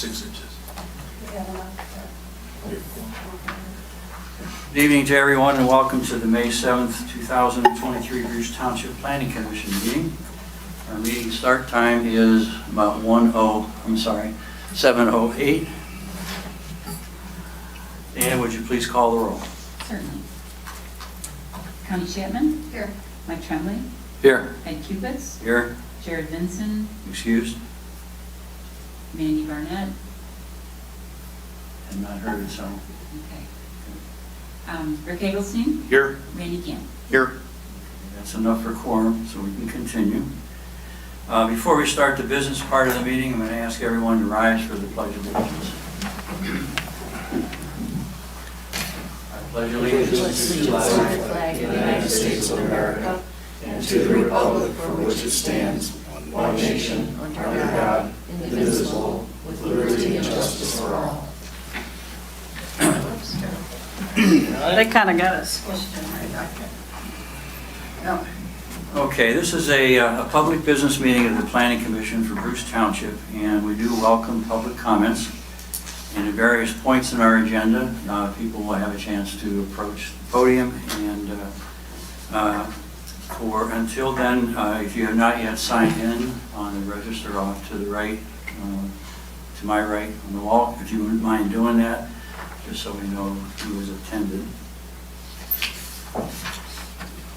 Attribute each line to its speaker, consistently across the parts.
Speaker 1: 6 inches.
Speaker 2: Good evening to everyone and welcome to the May 7th, 2023 Bruce Township Planning Commission meeting. Our meeting start time is about 7:08. Dan, would you please call the roll?
Speaker 3: Certainly. Connie Chapman?
Speaker 4: Here.
Speaker 3: Mike Tremblay?
Speaker 2: Here.
Speaker 3: Ed Cubitz?
Speaker 2: Here.
Speaker 3: Jared Vinson?
Speaker 2: Excused?
Speaker 3: Mandy Barnett?
Speaker 2: Have not heard, so.
Speaker 3: Okay. Rick Hagelstein?
Speaker 1: Here.
Speaker 3: Randy Camp?
Speaker 1: Here.
Speaker 2: That's enough for quorum, so we can continue. Before we start the business part of the meeting, I'm going to ask everyone to rise for the Pledge of Allegiance. I pledge allegiance to the
Speaker 4: flag of the United States of America and to the republic for which it stands, one nation, under God, indivisible, with liberty and justice for all.
Speaker 5: They kind of got us squished in right back there. No.
Speaker 2: Okay, this is a public business meeting of the Planning Commission for Bruce Township, and we do welcome public comments. And at various points in our agenda, people will have a chance to approach the podium. And until then, if you have not yet signed in on the register off to the right, to my right on the wall, if you wouldn't mind doing that, just so we know who has attended.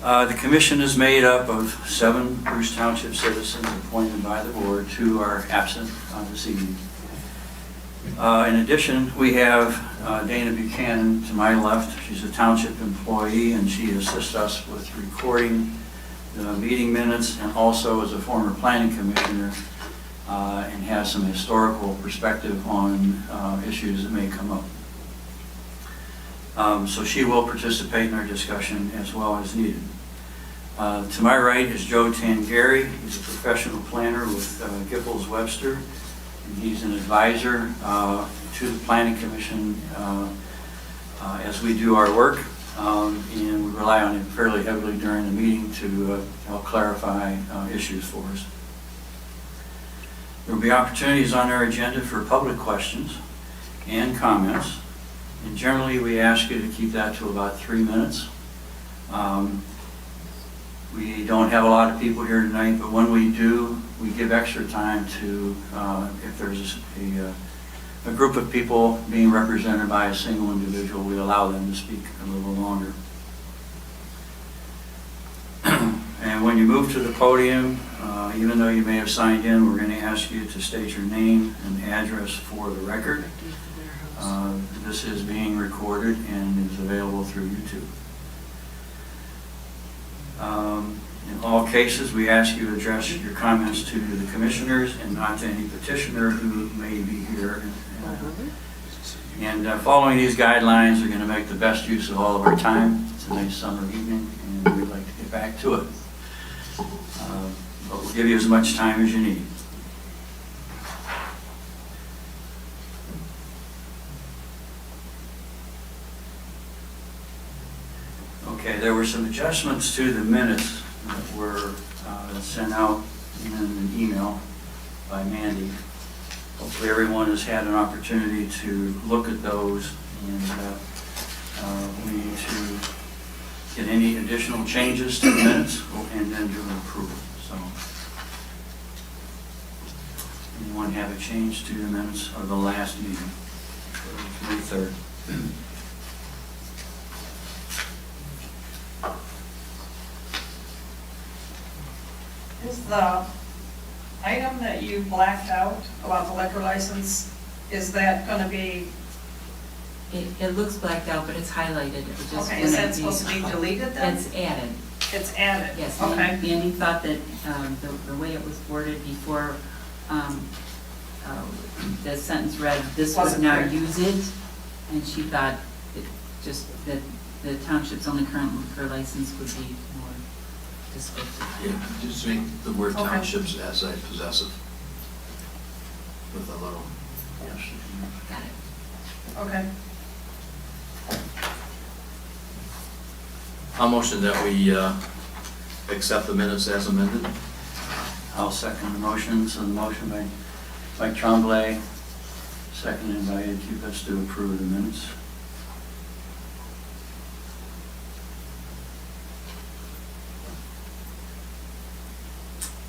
Speaker 2: The commission is made up of 7 Bruce Township citizens appointed by the board. 2 are absent this evening. In addition, we have Dana Buchanan to my left. She's a township employee and she assists us with recording the meeting minutes and also is a former planning commissioner and has some historical perspective on issues that may come up. So she will participate in our discussion as well as needed. To my right is Joe Tangari. He's a professional planner with Giffords Webster. And he's an advisor to the Planning Commission as we do our work. And we rely on him fairly heavily during the meeting to help clarify issues for us. There will be opportunities on our agenda for public questions and comments. And generally, we ask you to keep that to about 3 minutes. We don't have a lot of people here tonight, but when we do, we give extra time to, if there's a group of people being represented by a single individual, we allow them to speak a little longer. And when you move to the podium, even though you may have signed in, we're going to ask you to state your name and address for the record. This is being recorded and is available through YouTube. In all cases, we ask you to address your comments to the commissioners and not to any petitioner who may be here. And following these guidelines, we're going to make the best use of all of our time. It's a nice summer evening and we'd like to get back to it. But we'll give you as much time as you need. Okay, there were some adjustments to the minutes that were sent out in an email by Mandy. Hopefully everyone has had an opportunity to look at those, and we need to get any additional changes to the minutes and then do an approval. So, anyone have a change to the minutes of the last meeting, May 3rd?
Speaker 5: Is the item that you blacked out about the liquor license, is that going to be,
Speaker 3: It looks blacked out, but it's highlighted. It just
Speaker 5: okay, is
Speaker 3: wouldn't
Speaker 5: that supposed to be deleted then?
Speaker 3: It's added.
Speaker 5: It's added?
Speaker 3: Yes,
Speaker 5: Okay.
Speaker 3: Mandy thought that the way it was worded before, the sentence read, "This would
Speaker 5: Wasn't
Speaker 3: now
Speaker 5: clear.
Speaker 3: use it," and she thought it just that the township's only current liquor license would be more descriptive.
Speaker 1: Yeah, just make the word
Speaker 5: Okay.
Speaker 1: townships as I possessive. With a little.
Speaker 3: Got it.
Speaker 5: Okay.
Speaker 1: I'll motion that we accept the minutes as amended.
Speaker 2: I'll second the motion. So the motion by Mike Tremblay, seconded by Ed Cupits to approve the minutes.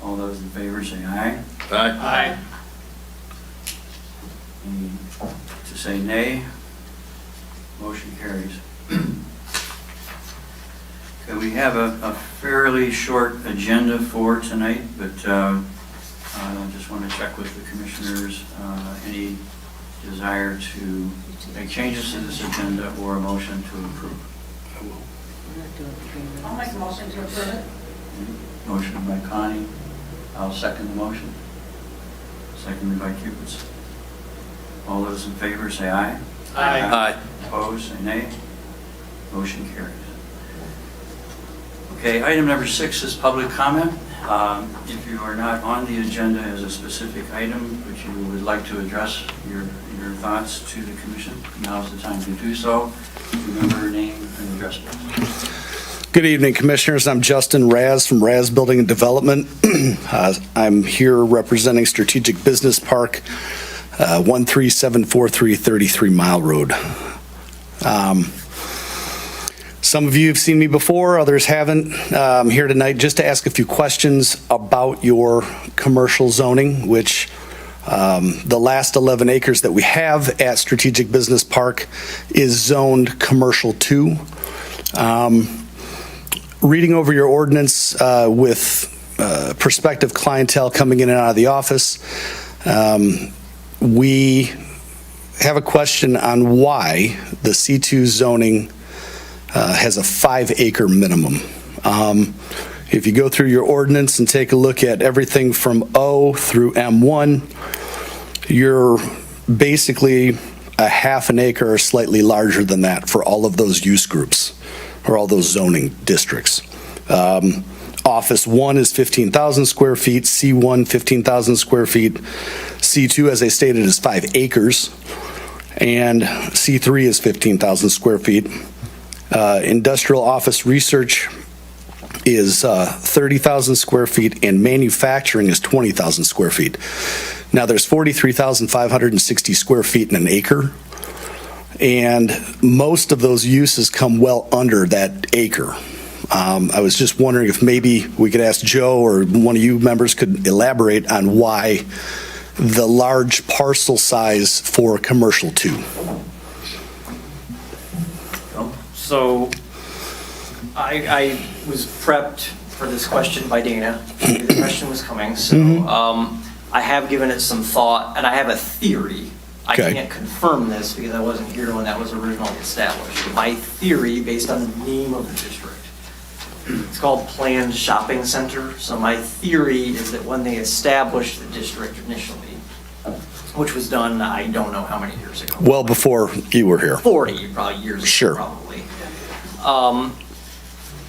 Speaker 2: All those in favor say aye.
Speaker 1: Aye.
Speaker 2: Any to say nay? Motion carries. Okay, we have a fairly short agenda for tonight, but I just want to check with the commissioners, any desire to make changes to this agenda or a motion to approve.
Speaker 5: I'll make a motion to approve it.
Speaker 2: Motion by Connie. I'll second the motion. Seconded by Cupits. All those in favor say aye.
Speaker 1: Aye.
Speaker 2: Opposed, say nay. Motion carries. Okay, item number 6 is public comment. If you are not on the agenda as a specific item, but you would like to address your thoughts to the commission, now is the time to do so. Remember your name and address, please.
Speaker 6: Good evening, Commissioners. I'm Justin Raz from Raz Building and Development. I'm here representing Strategic Business Park, 13743 33 Mile Road. Some of you have seen me before, others haven't. I'm here tonight just to ask a few questions about your commercial zoning, which the last 11 acres that we have at Strategic Business Park is zoned Commercial 2. Reading over your ordinance with prospective clientele coming in and out of the office, we have a question on why the C2 zoning has a 5-acre minimum. If you go through your ordinance and take a look at everything from O through M1, you're basically a half an acre or slightly larger than that for all of those use groups or all those zoning districts. Office 1 is 15,000 square feet, C1 15,000 square feet, C2, as I stated, is 5 acres, and C3 is 15,000 square feet. Industrial office research is 30,000 square feet, and manufacturing is 20,000 square feet. Now, there's 43,560 square feet in an acre, and most of those uses come well under that acre. I was just wondering if maybe we could ask Joe or one of you members could elaborate on why the large parcel size for Commercial 2.
Speaker 7: So I was prepped for this question by Dana. The question was coming, so I have given it some thought, and I have a theory. I
Speaker 6: Okay.
Speaker 7: can't confirm this because I wasn't here when that was originally established. My theory, based on the name of the district, it's called Planned Shopping Center. So my theory is that when they established the district initially, which was done, I don't know how many years ago.
Speaker 6: Well before you were here.
Speaker 7: 40 probably years ago,
Speaker 6: Sure.
Speaker 7: probably.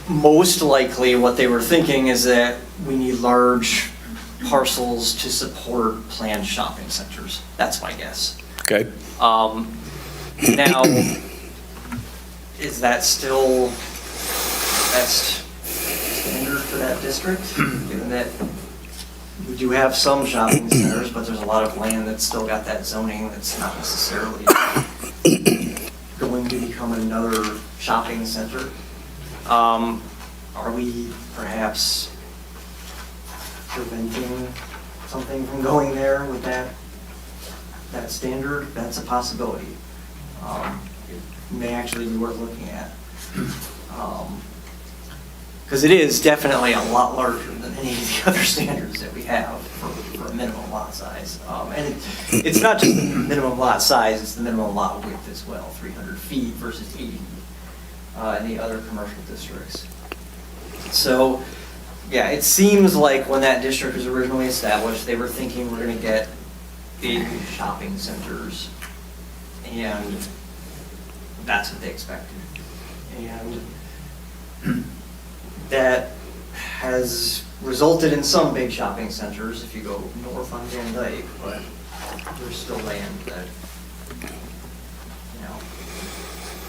Speaker 7: Most likely what they were thinking is that we need large parcels to support planned shopping centers. That's my guess.
Speaker 6: Okay.
Speaker 7: Now, is that still best standard for that district? Given that we do have some shopping centers, but there's a lot of land that's still got that zoning that's not necessarily going to become another shopping center. Are we perhaps preventing something from going there with that standard? That's a possibility. It may actually be worth looking at. Because it is definitely a lot larger than any of the other standards that we have for a minimum lot size. And it's not just the minimum lot size, it's the minimum lot width as well, 300 feet versus 80 in the other commercial districts. So, yeah, it seems like when that district was originally established, they were thinking we're going to get big shopping centers, and that's what they expected. And that has resulted in some big shopping centers if you go north on Van Dyke, but there's still land that,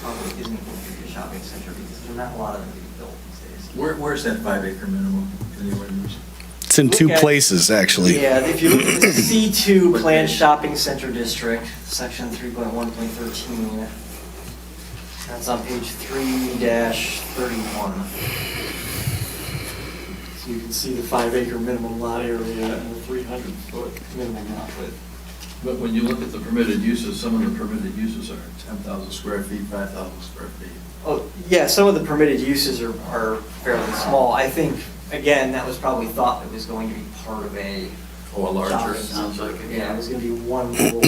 Speaker 7: probably isn't going to be a shopping center because there's not a lot of them being built these days.
Speaker 1: Where's that 5-acre minimum in the ordinance?
Speaker 6: It's in two places, actually.
Speaker 7: Yeah, if you look at the C2 Planned Shopping Center District, section 3.1.13, that's on page 3-31. So you can see the 5-acre minimum lot area and the 300-foot minimum lot width.
Speaker 1: But when you look at the permitted uses, some of the permitted uses are 10,000 square feet, 5,000 square feet.
Speaker 7: Oh, yeah, some of the permitted uses are fairly small. I think, again, that was probably thought it was going to be part of a
Speaker 1: Oh, a larger,
Speaker 7: shopping
Speaker 1: sounds
Speaker 7: center.
Speaker 1: like it.
Speaker 7: Yeah, it was gonna be one little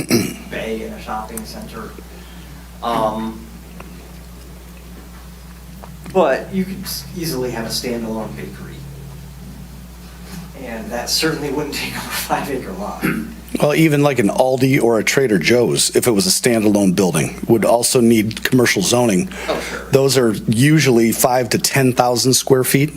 Speaker 7: bay in a shopping center. But you could easily have a standalone bakery. And that certainly wouldn't take up a 5-acre lot.
Speaker 6: Well, even like an Aldi or a Trader Joe's, if it was a standalone building, would also need commercial zoning.
Speaker 7: Oh, sure.
Speaker 6: Those are usually 5 to 10,000 square feet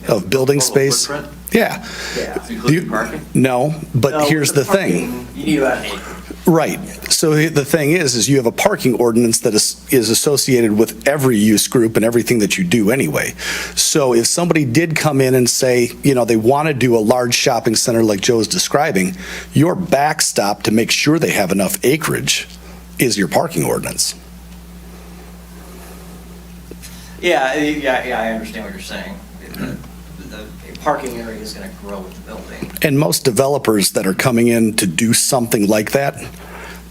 Speaker 6: of building
Speaker 1: Total
Speaker 6: space.
Speaker 1: footprint?
Speaker 6: Yeah.
Speaker 7: Yeah.
Speaker 1: Including parking?
Speaker 6: No, but
Speaker 7: No,
Speaker 6: here's
Speaker 7: with
Speaker 6: the thing.
Speaker 7: parking, You need about an acre.
Speaker 6: Right. So the thing is you have a parking ordinance that is associated with every use group and everything that you do anyway. So if somebody did come in and say, they want to do a large shopping center like Joe's describing, your backstop to make sure they have enough acreage is your parking ordinance.
Speaker 7: Yeah, I understand what you're saying. The parking area is gonna grow with the building.
Speaker 6: And most developers that are coming in to do something like that,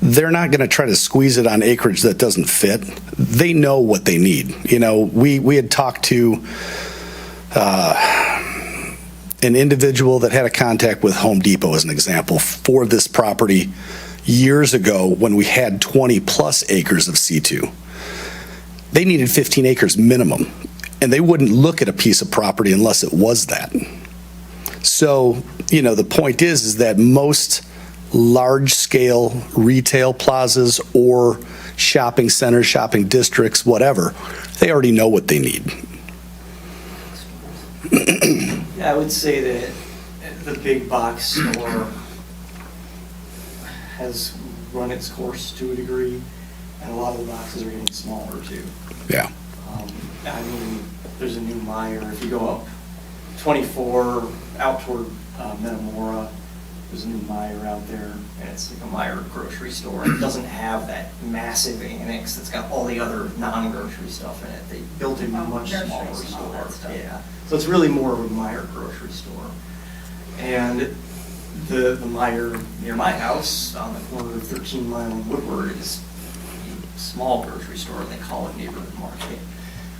Speaker 6: they're not going to try to squeeze it on acreage that doesn't fit. They know what they need. We had talked to an individual that had a contact with Home Depot, as an example, for this property years ago when we had 20 plus acres of C2. They needed 15 acres minimum, and they wouldn't look at a piece of property unless it was that. So, the point is that most large-scale retail plazas or shopping centers, shopping districts, whatever, they already know what they need.
Speaker 7: Yeah, I would say that the big box store has run its course to a degree, and a lot of the boxes are getting smaller too.
Speaker 6: Yeah.
Speaker 7: There's a new Meijer, if you go up 24 out toward Metamora, there's a new Meijer out there, and it's like a Meijer grocery store. It doesn't have that massive annex that's got all the other non-grocery stuff in it. They built a much
Speaker 5: groceries
Speaker 7: smaller
Speaker 5: and all
Speaker 7: store.
Speaker 5: that stuff.
Speaker 7: Yeah, so it's really more of a Meijer grocery store. And the Meijer near my house on the corner of 13 Mile and Woodward is a small grocery store, and they call it neighborhood market.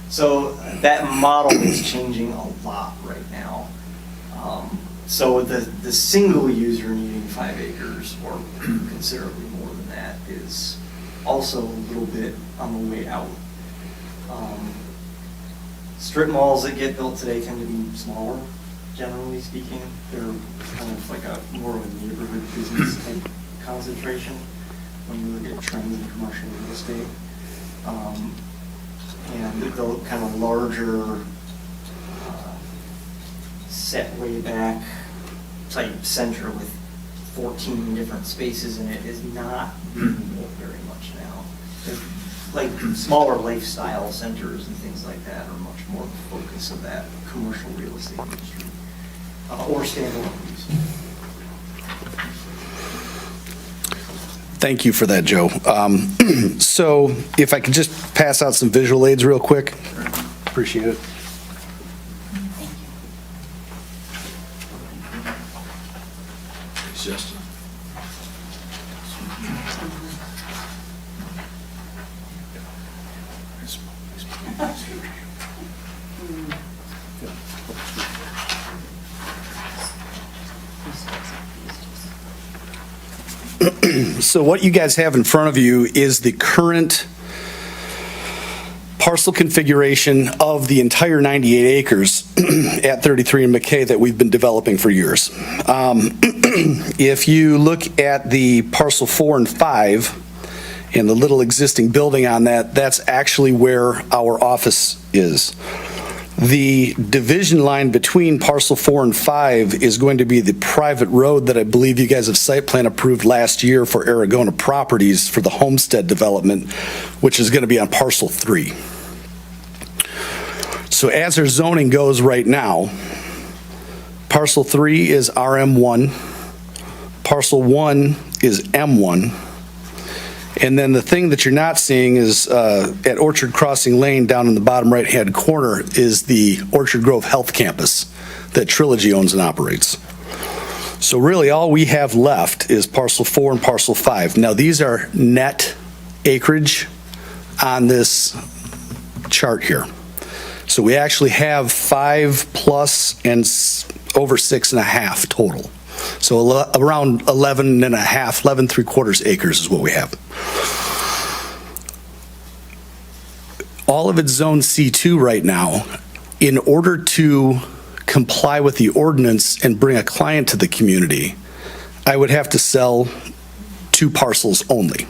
Speaker 7: So that model is changing a lot right now. So the single user needing 5 acres or considerably more than that is also a little bit on the way out. Strip malls that get built today tend to be smaller, generally speaking. They're kind of like more of a neighborhood business type concentration when you look at trends in commercial real estate. And the kind of larger, set way back type center with 14 different spaces in it is not being built very much now. Like smaller lifestyle centers and things like that are much more the focus of that commercial real estate industry, or standalone use.
Speaker 6: Thank you for that, Joe. So if I could just pass out some visual aids real quick. Appreciate it.
Speaker 1: It's just,
Speaker 6: So what you guys have in front of you is the current parcel configuration of the entire 98 acres at 33 and McKay that we've been developing for years. If you look at the parcel 4 and 5 and the little existing building on that, that's actually where our office is. The division line between parcel 4 and 5 is going to be the private road that I believe you guys have site plan approved last year for Aragona Properties for the homestead development, which is going to be on parcel 3. So as our zoning goes right now, Parcel 3 is RM1. Parcel 1 is M1. And then the thing that you're not seeing is at Orchard Crossing Lane down in the bottom right-hand corner is the Orchard Grove Health Campus that Trilogy owns and operates. So really, all we have left is Parcel 4 and Parcel 5. Now, these are net acreage on this chart here. So we actually have 5 plus and over 6.5 total. So around 11 and a half, 11 3/4 acres is what we have. All of it's zone C2 right now. In order to comply with the ordinance and bring a client to the community, I would have to sell 2 parcels only.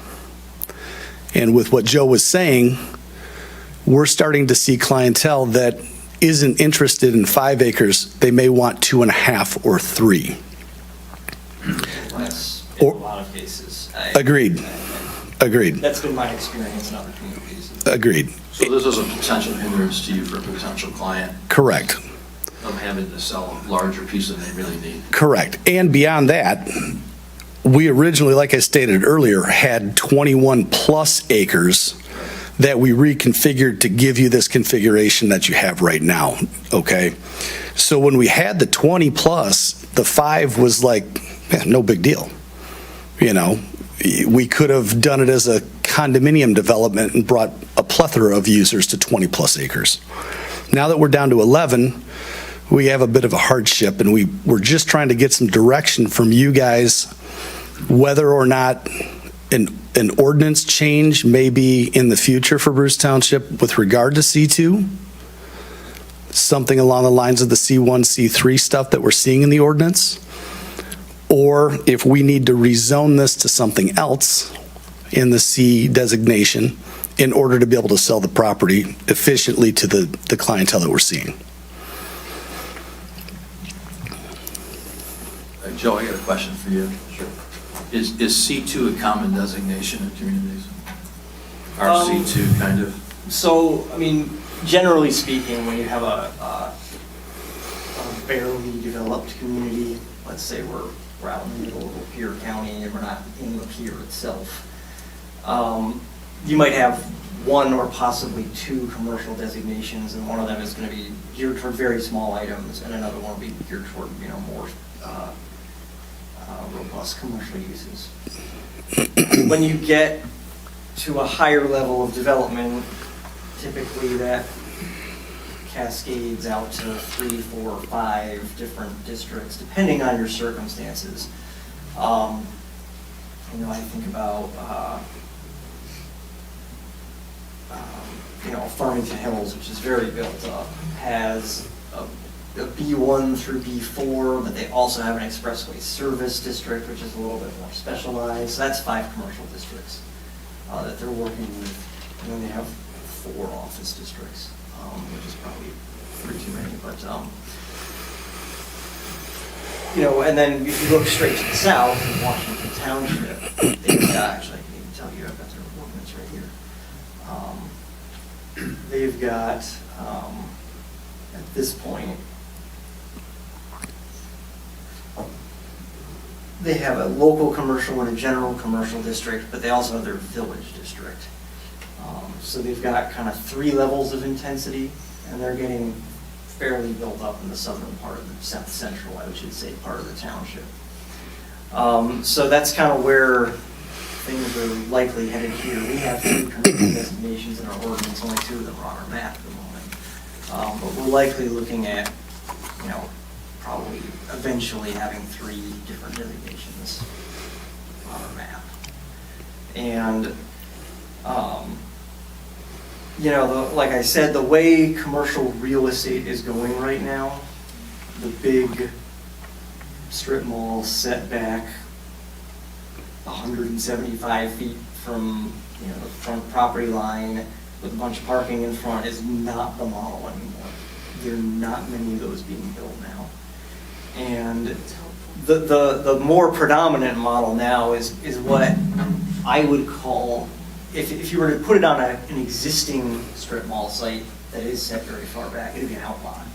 Speaker 6: And with what Joe was saying, we're starting to see clientele that isn't interested in 5 acres. They may want 2.5 or 3.
Speaker 7: Less in a lot of cases.
Speaker 6: Agreed. Agreed.
Speaker 7: That's been my experience in other communities.
Speaker 6: Agreed.
Speaker 1: So this is a potential hindrance to you for a potential client
Speaker 6: Correct.
Speaker 1: of having to sell a larger piece than they really need.
Speaker 6: Correct. And beyond that, we originally, like I stated earlier, had 21 plus acres that we reconfigured to give you this configuration that you have right now, okay? So when we had the 20 plus, the 5 was like, no big deal. You know, we could have done it as a condominium development and brought a plethora of users to 20 plus acres. Now that we're down to 11, we have a bit of a hardship, and we're just trying to get some direction from you guys whether or not an ordinance change may be in the future for Bruce Township with regard to C2, something along the lines of the C1, C3 stuff that we're seeing in the ordinance, or if we need to rezone this to something else in the C designation in order to be able to sell the property efficiently to the clientele that we're seeing.
Speaker 1: Joe, I got a question for you. Sure. Is C2 a common designation in communities? RC2 kind of?
Speaker 7: So, I mean, generally speaking, when you have a barely developed community, let's say we're out in the middle of Lapeer County and we're not in Lapeer itself, you might have 1 or possibly 2 commercial designations, and one of them is going to be geared toward very small items, and another one will be geared toward, more robust commercial uses. When you get to a higher level of development, typically that cascades out to 3, 4, 5 different districts, depending on your circumstances. I think about, Farmington Hills, which is very built up, has a B1 through B4, but they also have an expressway service district, which is a little bit more specialized. So that's 5 commercial districts that they're working with. And then they have 4 office districts, which is probably 3 too many. But, and then if you look straight to the south in Washington Township, they've got, actually, I can even tell you, I've got their ordinance right here. They've got, at this point, they have a local commercial and a general commercial district, but they also have their village district. So they've got kind of 3 levels of intensity, and they're getting fairly built up in the southern part of the south central, I should say, part of the township. So that's kind of where things are likely headed here. We have 2 commercial designations in our ordinance, only 2 of them are on our map at the moment. But we're likely looking at, probably eventually having 3 different designations on our map. And, like I said, the way commercial real estate is going right now, the big strip mall setback 175 feet from, the front property line with a bunch of parking in front is not the model anymore. There are not many of those being built now. And the more predominant model now is what I would call, if you were to put it on an existing strip mall site that is set very far back, it'd be an outlot.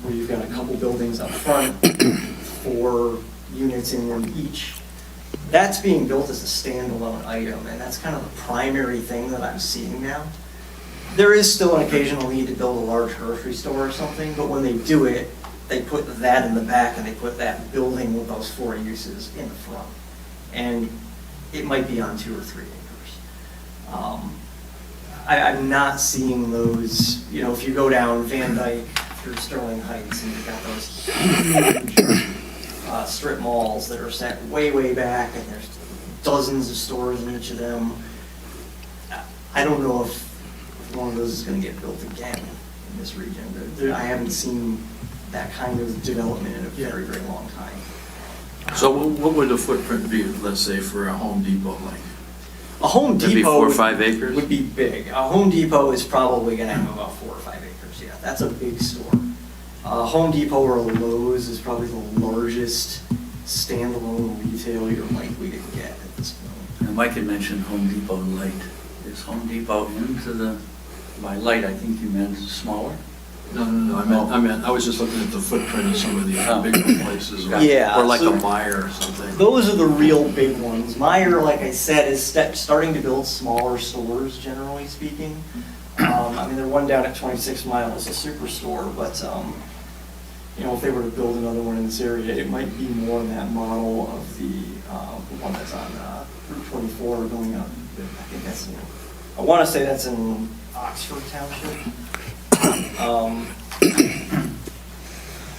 Speaker 7: where you've got a couple buildings up front, 4 units in them each. That's being built as a standalone item, and that's kind of the primary thing that I'm seeing now. There is still an occasional need to build a large grocery store or something, but when they do it, they put that in the back and they put that building with those 4 uses in the front. And it might be on 2 or 3 acres. I'm not seeing those, you know, if you go down Van Dyke through Sterling Heights and you've got those huge strip malls that are set way, way back and there's dozens of stores in each of them. I don't know if one of those is going to get built again in this region. I haven't seen that kind of development in a very, very long time.
Speaker 1: So what would the footprint be, let's say, for a Home Depot like?
Speaker 7: A Home
Speaker 1: That'd be
Speaker 7: Depot
Speaker 1: 4 or 5 acres?
Speaker 7: would be big. A Home Depot is probably going to have about 4 or 5 acres, yeah. That's a big store. Home Depot or a Lowe's is probably the largest standalone retail you're likely to get at this point.
Speaker 2: And Mike had mentioned Home Depot light. Is Home Depot into the, by light, I think you meant smaller?
Speaker 1: No, I was just looking at the footprint of some of the bigger places.
Speaker 7: Yeah,
Speaker 1: Or like
Speaker 7: so-
Speaker 1: a Meijer or something.
Speaker 7: Those are the real big ones. Meijer, like I said, is starting to build smaller stores, generally speaking. I mean, their one down at 26 Mile is a superstore, but, you know, if they were to build another one in this area, it might be more in that model of the one that's on Route 24 going up. I think that's, I want to say that's in Oxford Township.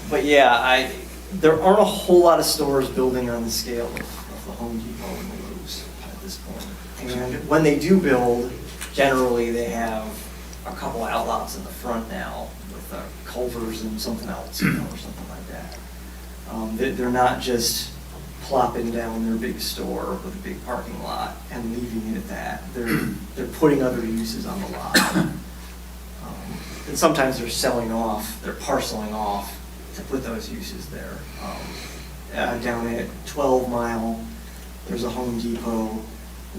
Speaker 7: But yeah, there aren't a whole lot of stores building on the scale of the Home Depot and the Lowe's at this point. And when they do build, generally they have a couple outlots in the front now with Culver's and something else, you know, or something like that. They're not just plopping down their big store with a big parking lot and leaving it at that. They're putting other uses on the lot. And sometimes they're they're parceling off to put those uses there. Down at 12 Mile, there's a Home Depot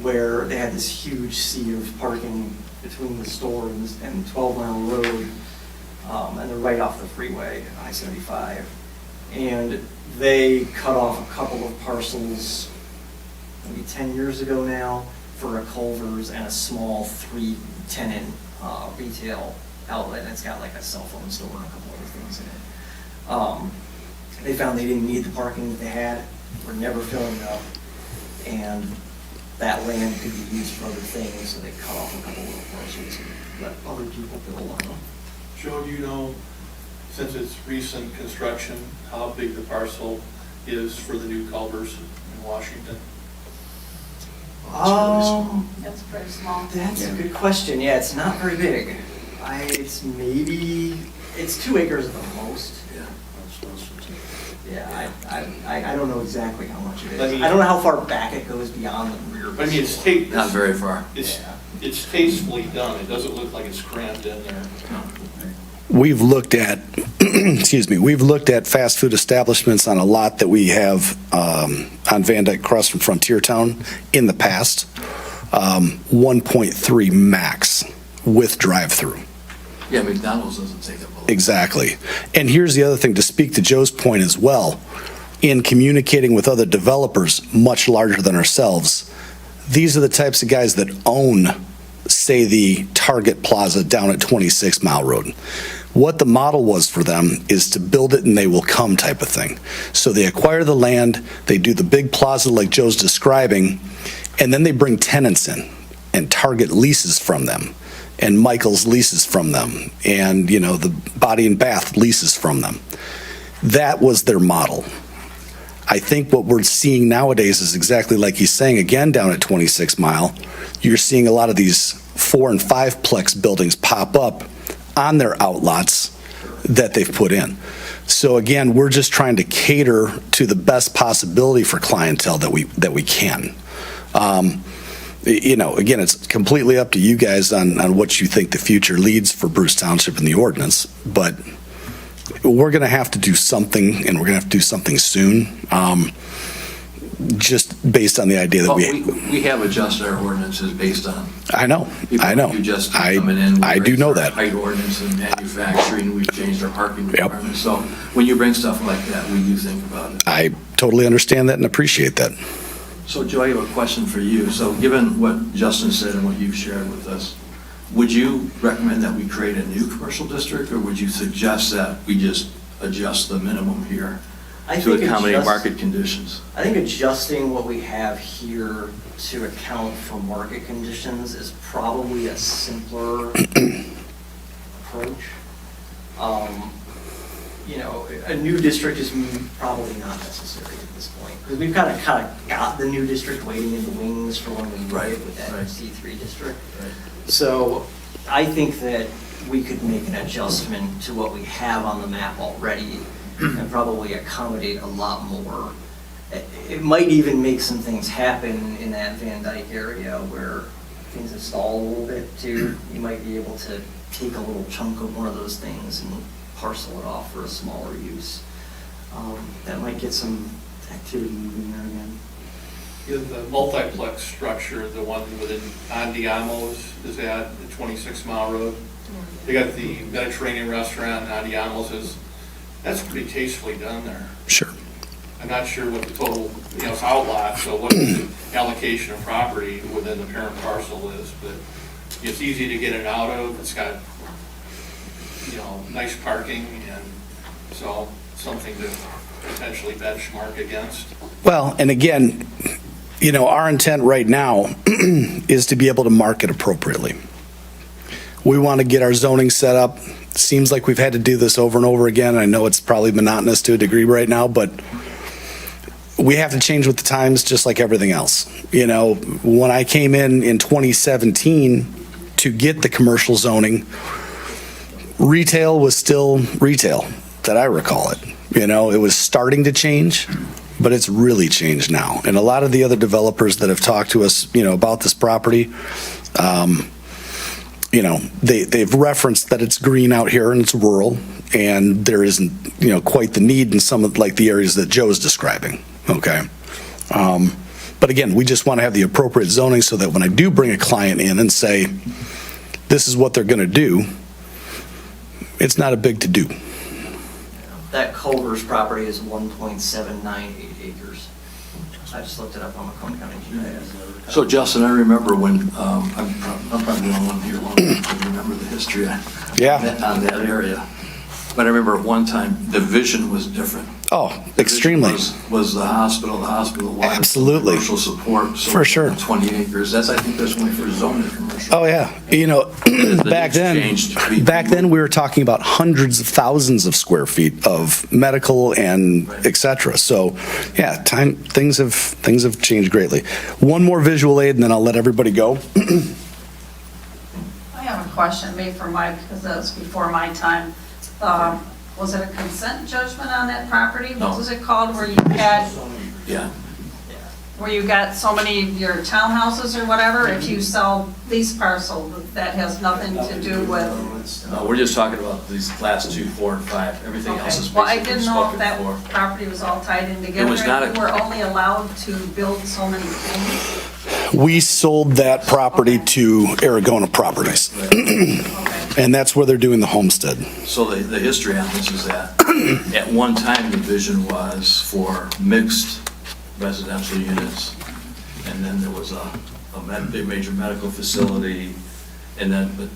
Speaker 7: where they had this huge sea of parking between the store and 12 Mile Road, and they're right off the freeway, I-75. And they cut off a couple of parcels, maybe 10 years ago now, for a Culver's and a small 3-tenant retail outlet, and it's got like a cell phone store and a couple other things in it. They found they didn't need the parking that they had, were never filling up, and that land could be used for other things, so they cut off a couple little parcels and let other people build on them.
Speaker 8: Joe, do you know, since it's recent construction, how big the parcel is for the new Culver's in Washington?
Speaker 5: That's pretty small.
Speaker 7: That's a good question. Yeah, it's not very big. It's 2 acres at the most. Yeah, I don't know exactly how much it is. I don't know how far back it goes beyond the rear.
Speaker 8: I mean,
Speaker 1: Not very far.
Speaker 8: it's tastefully done. It doesn't look like it's crammed in there.
Speaker 6: We've looked at, we've looked at fast food establishments on a lot that we have on Van Dyke across from Frontier Town in the past. 1.3 max with drive-through.
Speaker 1: Yeah, McDonald's doesn't take up a lot.
Speaker 6: Exactly. And here's the other thing, to speak to Joe's point as well, in communicating with other developers much larger than ourselves, these are the types of guys that own, say, the Target Plaza down at 26 Mile Road. What the model was for them is to build it and they will come type of thing. So they acquire the land, they do the big plaza like Joe's describing, and then they bring tenants in, and Target leases from them, and Michael's leases from them, and, you know, the Body and Bath leases from them. That was their model. I think what we're seeing nowadays is exactly like he's saying, again, down at 26 Mile, you're seeing a lot of these 4 and 5 plex buildings pop up on their outlots that they've put in. So again, we're just trying to cater to the best possibility for clientele that we can. You know, again, it's completely up to you guys on what you think the future leads for Bruce Township and the ordinance, but we're going to have to do something, and we're going to have to do something soon. just based on the idea that
Speaker 1: Well,
Speaker 6: we,
Speaker 1: we have adjusted our ordinances based on
Speaker 6: I know,
Speaker 1: people who just coming in.
Speaker 6: I do know that.
Speaker 1: Height ordinance and manufacturing, we've changed our parking requirements. So when you bring stuff like that, we do think about it.
Speaker 6: I totally understand that and appreciate that.
Speaker 1: So Joe, I have a question for you. So given what Justin said and what you've shared with us, would you recommend that we create a new commercial district, or would you suggest that we just adjust the minimum here
Speaker 7: I
Speaker 1: to
Speaker 7: think
Speaker 1: accommodate
Speaker 7: adjust-
Speaker 1: market conditions?
Speaker 7: I think adjusting what we have here to account for market conditions is probably a simpler approach. You know, a new district is probably not necessary at this point, because we've kind of got the new district waiting in the wings for when we need
Speaker 1: Right,
Speaker 7: it with that
Speaker 1: right.
Speaker 7: C3 district. So I think that we could make an adjustment to what we have on the map already and probably accommodate a lot more. It might even make some things happen in that Van Dyke area where things have stalled a little bit too. You might be able to take a little chunk of one of those things and parcel it off for a smaller use. That might get some activity moving there again.
Speaker 8: Yeah, the multiplex structure, the one within Andiamo's is at the 26 Mile Road. They got the Mediterranean restaurant, Andiamo's that's pretty tastefully done there.
Speaker 6: Sure.
Speaker 8: I'm not sure what the total, it's outlot, so what the allocation of property within the parent parcel is, but it's easy to get it out of, it's got, nice parking, and so something to potentially benchmark against.
Speaker 6: Well, and again, our intent right now is to be able to market appropriately. We want to get our zoning set up. Seems like we've had to do this over and over again. I know it's probably monotonous to a degree right now, but we have to change with the times just like everything else. When I came in 2017 to get the commercial zoning, retail was still retail, that I recall it. It was starting to change, but it's really changed now. And a lot of the other developers that have talked to us, about this property, they've referenced that it's green out here and it's rural, and there isn't, quite the need in some of like the areas that Joe's describing. Okay. But again, we just want to have the appropriate zoning so that when I do bring a client in and say, this is what they're going to do, it's not a big to do.
Speaker 7: That Culver's property is 1.798 acres. I just looked it up on Macomb County GIS.
Speaker 1: So Justin, I remember when, I'm probably the only one here long enough to remember the history on that area. But I remember at one time, the vision was different.
Speaker 6: Oh,
Speaker 1: The
Speaker 6: extremely.
Speaker 1: vision Was the hospital wanted
Speaker 6: Absolutely.
Speaker 1: commercial support. So
Speaker 6: For sure.
Speaker 1: 20 acres, I think that's when we first zoned it commercial.
Speaker 6: Oh, yeah. Back
Speaker 1: needs changed.
Speaker 6: then we were talking about hundreds of thousands of square feet of medical and
Speaker 1: Right.
Speaker 6: et cetera. So, yeah, things have changed greatly. One more visual aid and then I'll let everybody go.
Speaker 5: I have a question, maybe for Mike, because that was before my time. Was it a consent judgment on that property?
Speaker 1: No.
Speaker 5: What was it called, where you had,
Speaker 1: Yeah.
Speaker 5: where you got so many of your townhouses or whatever? If you sell these parcel, that has nothing to do with,
Speaker 1: No, we're just talking about these last 2, 4, and 5. Everything else is
Speaker 5: okay. Well, I
Speaker 1: basically
Speaker 5: didn't know if
Speaker 1: spoken
Speaker 5: that
Speaker 1: for.
Speaker 5: property was all tied in together.
Speaker 1: was not
Speaker 5: and
Speaker 1: a-
Speaker 5: you were only allowed to build so many things.
Speaker 6: We sold that property to Aragona Properties,
Speaker 5: Okay.
Speaker 6: and that's where they're doing the homestead.
Speaker 1: So the history on this is that at one time, the vision was for mixed residential units, and then there was a big major medical facility, and then, but,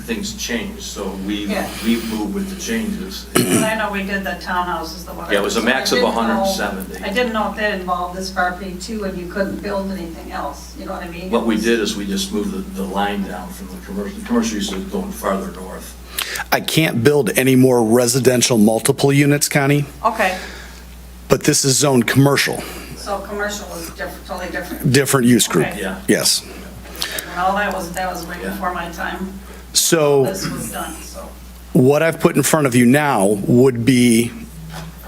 Speaker 1: things changed, so we
Speaker 5: Yeah.
Speaker 1: moved with the changes.
Speaker 5: And I know we did the townhouses, the whatever.
Speaker 1: Yeah, it was a max of
Speaker 5: I didn't know-
Speaker 1: 170.
Speaker 5: I didn't know if that involved this property too, and you couldn't build anything else, you know what I mean?
Speaker 1: What we did is we just moved the line down from the commercial. The commercial used to go farther north.
Speaker 6: I can't build any more residential multiple units, Connie,
Speaker 5: Okay,
Speaker 6: but this is zoned commercial,
Speaker 5: so commercial is different, totally different.
Speaker 6: different use group.
Speaker 5: Okay.
Speaker 1: Yeah.
Speaker 6: Yes.
Speaker 5: Well, that was way
Speaker 1: Yeah.
Speaker 5: before my time.
Speaker 6: So
Speaker 5: This was done, so.
Speaker 6: what I've put in front of you now would be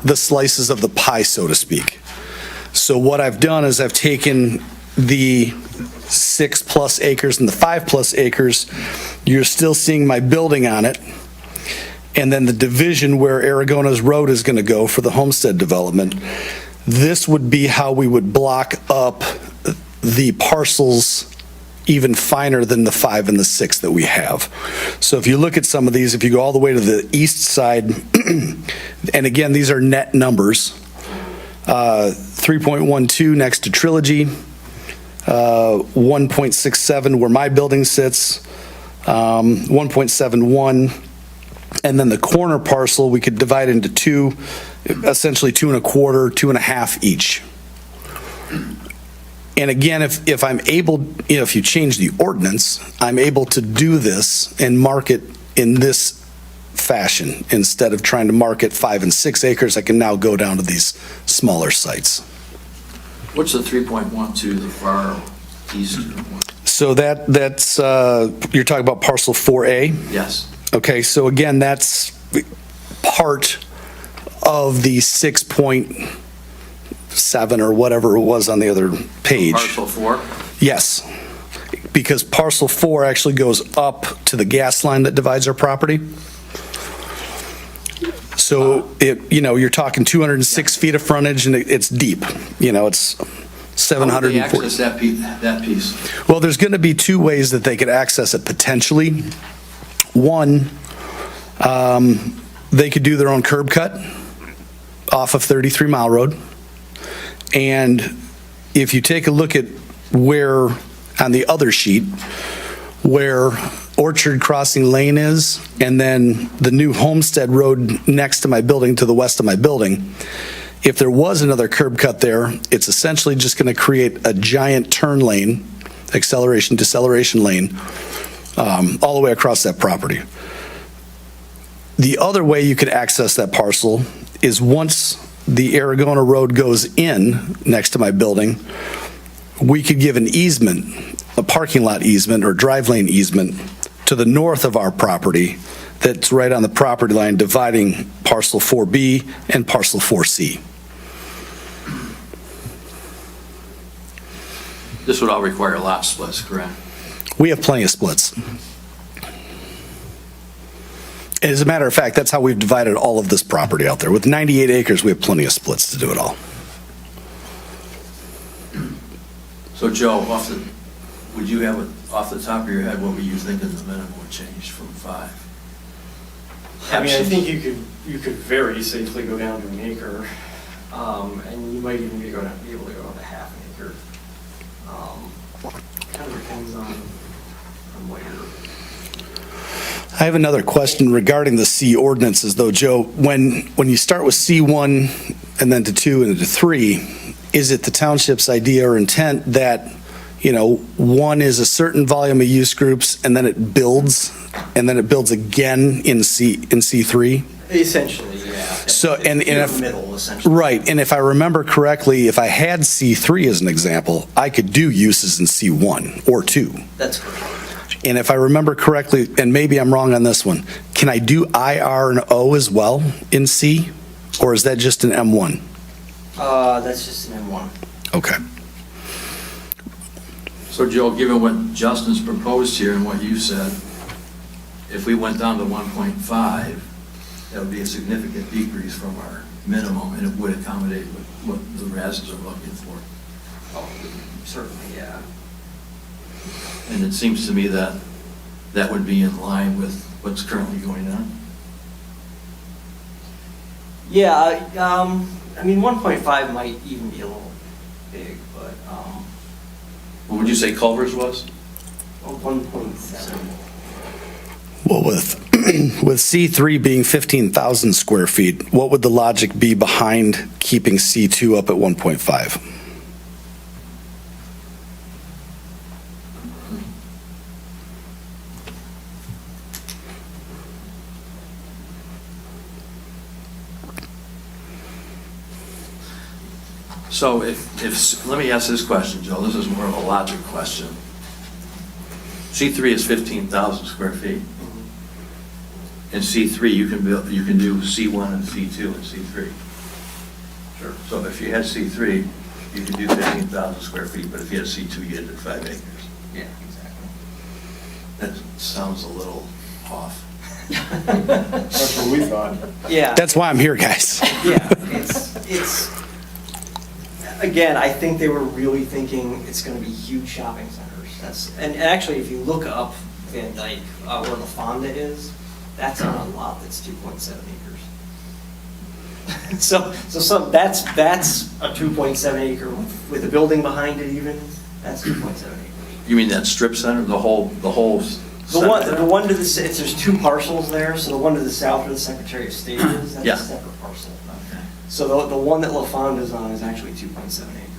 Speaker 6: the slices of the pie, so to speak. So what I've done is I've taken the 6+ acres and the 5+ acres. You're still seeing my building on it. And then the division where Aragona's Road is going to go for the homestead development. this would be how we would block up the parcels even finer than the 5 and the 6 that we have. So if you look at some of these, if you go all the way to the east side, and again, these are net numbers, 3.12 next to Trilogy, 1.67 where my building sits, 1.71, and then the corner parcel, we could divide into two, essentially 2 1/4, 2 1/2 each. And again, if I'm able, if you change the ordinance, I'm able to do this and market in this fashion. Instead of trying to market 5 and 6 acres, I can now go down to these smaller sites.
Speaker 1: What's the 3.12, the far east?
Speaker 6: So that's, you're talking about parcel 4A?
Speaker 1: Yes.
Speaker 6: Okay, so again, that's part of the 6.7 or whatever it was on the other page.
Speaker 1: Parcel 4?
Speaker 6: Yes, because parcel 4 actually goes up to the gas line that divides our property. So you're talking 206 feet of frontage and it's deep, it's
Speaker 1: How
Speaker 6: 740.
Speaker 1: would they access that piece?
Speaker 6: Well, there's going to be two ways that they could access it potentially. One, they could do their own curb cut off of 33 Mile Road. And if you take a look at where, on the other sheet, where Orchard Crossing Lane is, and then the new Homestead Road next to my building, to the west of my building, if there was another curb cut there, it's essentially just going to create a giant turn lane, acceleration, deceleration lane, all the way across that property. The other way you could access that parcel is once the Aragona Road goes in next to my building, we could give an easement, a parking lot easement or drive lane easement to the north of our property that's right on the property line dividing parcel 4B and parcel 4C.
Speaker 1: This would all require lot splits, correct?
Speaker 6: We have plenty of splits. As a matter of fact, that's how we've divided all of this property out there. With 98 acres, we have plenty of splits to do it all.
Speaker 1: So Joe, would you have it off the top of your head, what were you thinking the minimum would change from 5?
Speaker 7: I mean, I think you could very safely go down to an acre, and you might even be able to go up to half an acre. Kind of depends on what you're.
Speaker 6: I have another question regarding the C ordinances, though, Joe. When you start with C1 and then to 2 and to 3, is it the township's idea or intent that, 1 is a certain volume of use groups and then it builds again in C3?
Speaker 7: Essentially, yeah.
Speaker 6: So,
Speaker 7: It's
Speaker 6: and
Speaker 7: in the
Speaker 6: if-
Speaker 7: middle, essentially.
Speaker 6: Right, and if I remember correctly, if I had C3 as an example, I could do uses in C1 or 2.
Speaker 7: That's correct.
Speaker 6: And if I remember correctly, and maybe I'm wrong on this one, can I do IR and O as well in C? Or is that just an M1?
Speaker 7: That's just an M1.
Speaker 6: Okay.
Speaker 1: So Joe, given what Justin's proposed here and what you said, if we went down to 1.5, that would be a significant decrease from our minimum, and it would accommodate what the residents are looking for.
Speaker 7: Oh, certainly, yeah.
Speaker 1: And it seems to me that that would be in line with what's currently going on.
Speaker 7: Yeah, I mean, 1.5 might even be a little big, but,
Speaker 1: What would you say Culver's was?
Speaker 7: 1.7.
Speaker 6: Well, with C3 being 15,000 square feet, what would the logic be behind keeping C2 up at 1.5?
Speaker 1: So let me ask this question, Joe, this is more of a logic question. C3 is 15,000 square feet. In C3, you can do C1 and C2 and C3. Sure. So if you had C3, you could do 15,000 square feet, but if you had C2, you had 5 acres.
Speaker 7: Yeah, exactly.
Speaker 1: That sounds a little off.
Speaker 9: That's what we thought.
Speaker 7: Yeah.
Speaker 6: That's why I'm here, guys.
Speaker 7: Yeah, it's Again, I think they were really thinking it's going to be huge shopping centers. And actually, if you look up Van Dyke, where La Fonda is, that's on a lot that's 2.7 acres. So that's a 2.7 acre with a building behind it even, that's 2.7 acres.
Speaker 1: You mean that strip center, the whole
Speaker 7: The one to the, there's two parcels there, so the one to the south where the Secretary of State is, that's
Speaker 1: Yeah.
Speaker 7: a separate parcel. So the one that La Fonda's on is actually 2.7 acres.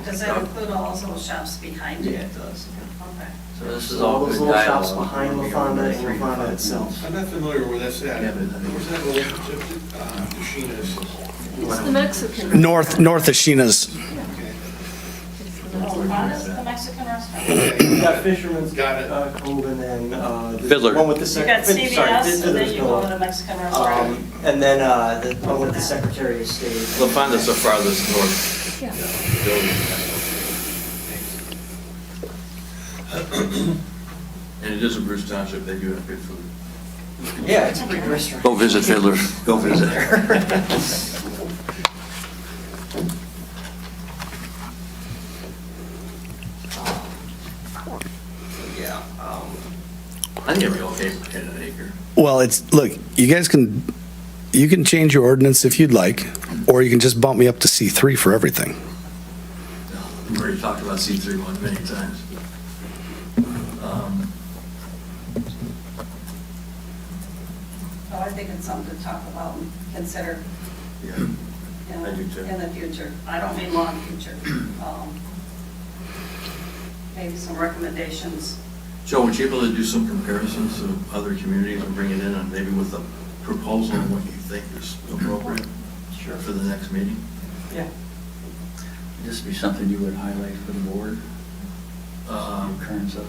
Speaker 5: Does that include all those shops behind it?
Speaker 7: Yeah, it does.
Speaker 5: Okay.
Speaker 2: So this is
Speaker 7: So all
Speaker 2: all
Speaker 7: those
Speaker 2: good
Speaker 7: little shops
Speaker 2: dialogue.
Speaker 7: behind La Fonda and La Fonda itself.
Speaker 8: I'm not familiar where that's at.
Speaker 1: Yeah, but-
Speaker 8: Where's that little, Sheena's?
Speaker 4: It's the Mexican.
Speaker 6: North of Sheena's.
Speaker 5: Oh, Fonda's the Mexican restaurant?
Speaker 7: You got Fisherman's
Speaker 8: Got it.
Speaker 7: Cove and then the
Speaker 1: Fiddler.
Speaker 7: one with the
Speaker 5: You got
Speaker 7: sorry,
Speaker 5: CVS, and then
Speaker 7: Fiddler's
Speaker 5: you go to
Speaker 7: Cove.
Speaker 5: the Mexican restaurant.
Speaker 7: And then the one with the Secretary of State.
Speaker 1: La Fonda's the farthest north
Speaker 4: Yeah.
Speaker 1: building. And it is a Bruce Township, they do have good food.
Speaker 7: Yeah, it's a big restaurant.
Speaker 1: Go visit Fiddler, go visit.
Speaker 7: Yeah.
Speaker 1: I think it'd be okay for an acre.
Speaker 6: Well, look, you can change your ordinance if you'd like, or you can just bump me up to C3 for everything.
Speaker 1: We've already talked about C3 one many times.
Speaker 5: So I think it's something to talk about and consider,
Speaker 1: Yeah,
Speaker 5: you know,
Speaker 1: I do too.
Speaker 5: in the future. I don't mean long future. Maybe some recommendations.
Speaker 1: Joe, would you be able to do some comparisons to other communities and bring it in, and maybe with a proposal on what you think is appropriate
Speaker 7: Sure.
Speaker 1: for the next meeting?
Speaker 7: Yeah.
Speaker 2: Would this be something you would highlight for the board? Current stuff?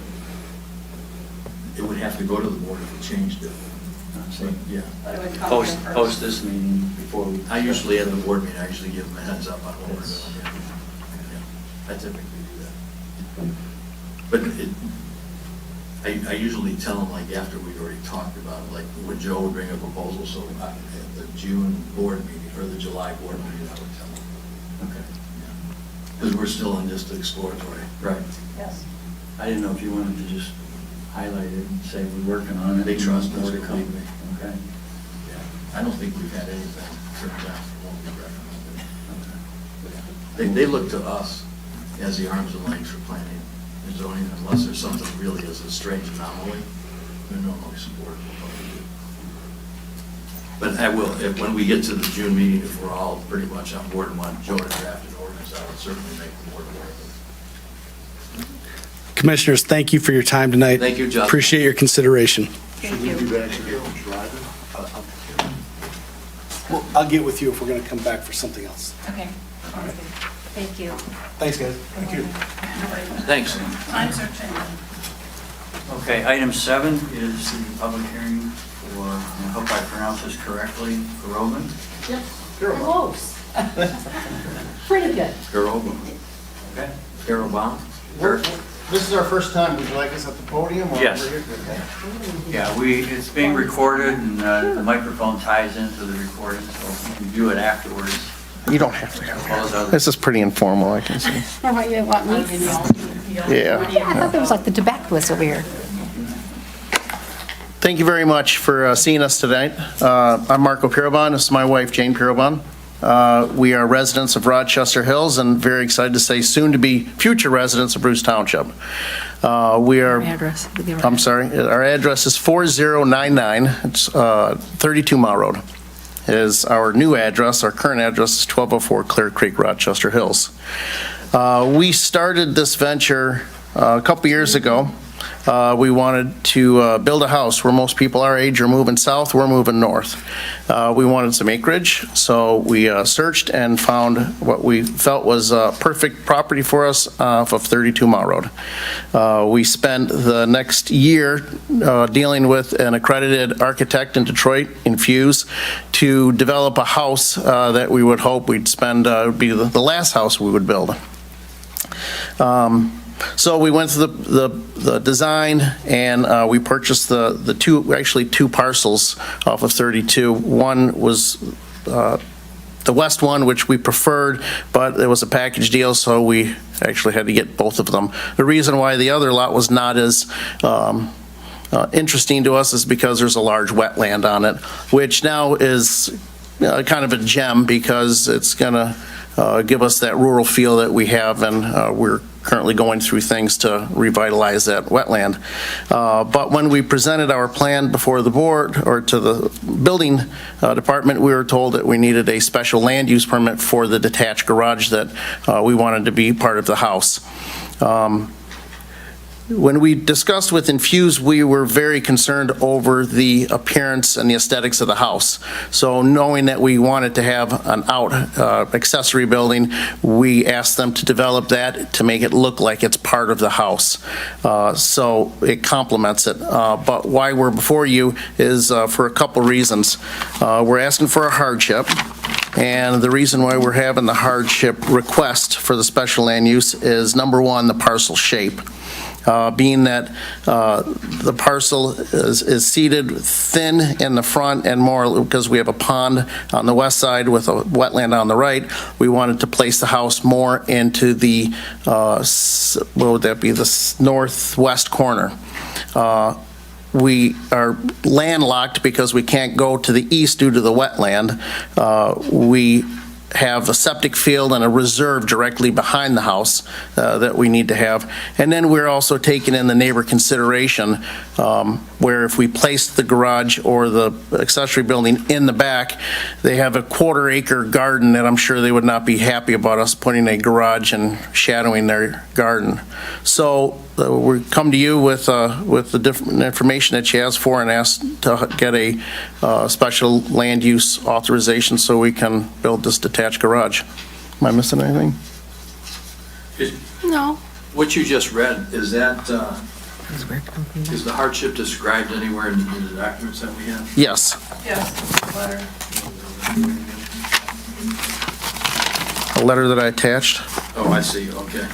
Speaker 1: It would have to go to the board if we changed it.
Speaker 2: See,
Speaker 1: Yeah.
Speaker 5: But it would come here first.
Speaker 2: Post this meeting before we.
Speaker 1: I usually at the board meeting, I usually give them a heads up on what we're doing. Yeah. I typically do that. But I usually tell them like after we've already talked about it, like when Joe would bring a proposal, so at the June board meeting or the July board meeting, I would tell them.
Speaker 2: Okay.
Speaker 1: Because we're still in just exploratory.
Speaker 2: Right.
Speaker 5: Yes.
Speaker 2: I didn't know if you wanted to just highlight it and say we're working on it.
Speaker 1: They trust us,
Speaker 2: More to come.
Speaker 1: believe me.
Speaker 2: Okay.
Speaker 1: Yeah. I don't think we've had anything turned down for what we recommended. They look to us as the arms and legs for planning and zoning, unless there's something really is a strange anomaly, they're normally supportive of what we do. But I will, when we get to the June meeting, if we're all pretty much on board and want Joe to draft an ordinance, I would certainly make the board aware of it.
Speaker 6: Commissioners, thank you for your time tonight.
Speaker 1: Thank you, Justin.
Speaker 6: Appreciate your consideration.
Speaker 4: Thank you.
Speaker 6: Well, I'll get with you if we're going to come back for something else.
Speaker 4: Okay. Thank you.
Speaker 6: Thanks, guys. Thank you.
Speaker 1: Thanks.
Speaker 5: Times are changing.
Speaker 2: Okay, item 7 is the public hearing for, I hope I pronounce this correctly, Garoban.
Speaker 4: Yep. Close. Pretty good.
Speaker 1: Garoba.
Speaker 2: Okay.
Speaker 1: Garoba.
Speaker 9: This is our first time. Would you like us at the podium? or
Speaker 2: Yes.
Speaker 9: over here? Okay.
Speaker 2: Yeah, it's being recorded and the microphone ties into the recording, so you can view it afterwards.
Speaker 9: You don't have to.
Speaker 2: All those other-
Speaker 9: This is pretty informal, I can see.
Speaker 4: How about you want me?
Speaker 9: Yeah.
Speaker 4: I thought there was like the tobacconist over here.
Speaker 9: Thank you very much for seeing us tonight. I'm Marco Pirobon. This is my wife, Jane Pirobon. We are residents of Rochester Hills and very excited to say soon-to-be future residents of Bruce Township. We are,
Speaker 4: Address.
Speaker 9: I'm sorry, our address is 4099. It's 32 Mile Road is our new address. Our current address is 1204 Clear Creek, Rochester Hills. We started this venture a couple years ago. We wanted to build a house where most people our age are moving south, we're moving north. We wanted some acreage, so we searched and found what we felt was a perfect property for us off of 32 Mile Road. We spent the next year dealing with an accredited architect in Detroit, Infuse, to develop a house that we would hope we'd spend, would be the last house we would build. So we went through the design and we purchased the two parcels off of 32. One was the west one, which we preferred, but it was a package deal, so we actually had to get both of them. The reason why the other lot was not as interesting to us is because there's a large wetland on it, which now is kind of a gem because it's going to give us that rural feel that we have, and we're currently going through things to revitalize that wetland. But when we presented our plan before the board or to the building department, we were told that we needed a special land use permit for the detached garage that we wanted to be part of the house. When we discussed with Infuse, we were very concerned over the appearance and the aesthetics of the house. So knowing that we wanted to have an out accessory building, we asked them to develop that to make it look like it's part of the house. So it complements it. But why we're before you is for a couple reasons. We're asking for a hardship. And the reason why we're having the hardship request for the special land use is, number one, the parcel shape. Being that the parcel is seated thin in the front and more because we have a pond on the west side with a wetland on the right, we wanted to place the house more into the, what would that be, the northwest corner. We are landlocked because we can't go to the east due to the wetland. We have a septic field and a reserve directly behind the house that we need to have. And then we're also taking in the neighbor consideration where if we place the garage or the accessory building in the back, they have a 1/4 acre garden that I'm sure they would not be happy about us putting a garage and shadowing their garden. So we come to you with the different information that you asked for and asked to get a special land use authorization so we can build this detached garage. Am I missing anything?
Speaker 1: No. What you just read, is that, is the hardship described anywhere in the documents that we have?
Speaker 9: Yes.
Speaker 5: Yes, letter.
Speaker 9: A letter that I attached.
Speaker 1: Oh, I see, okay.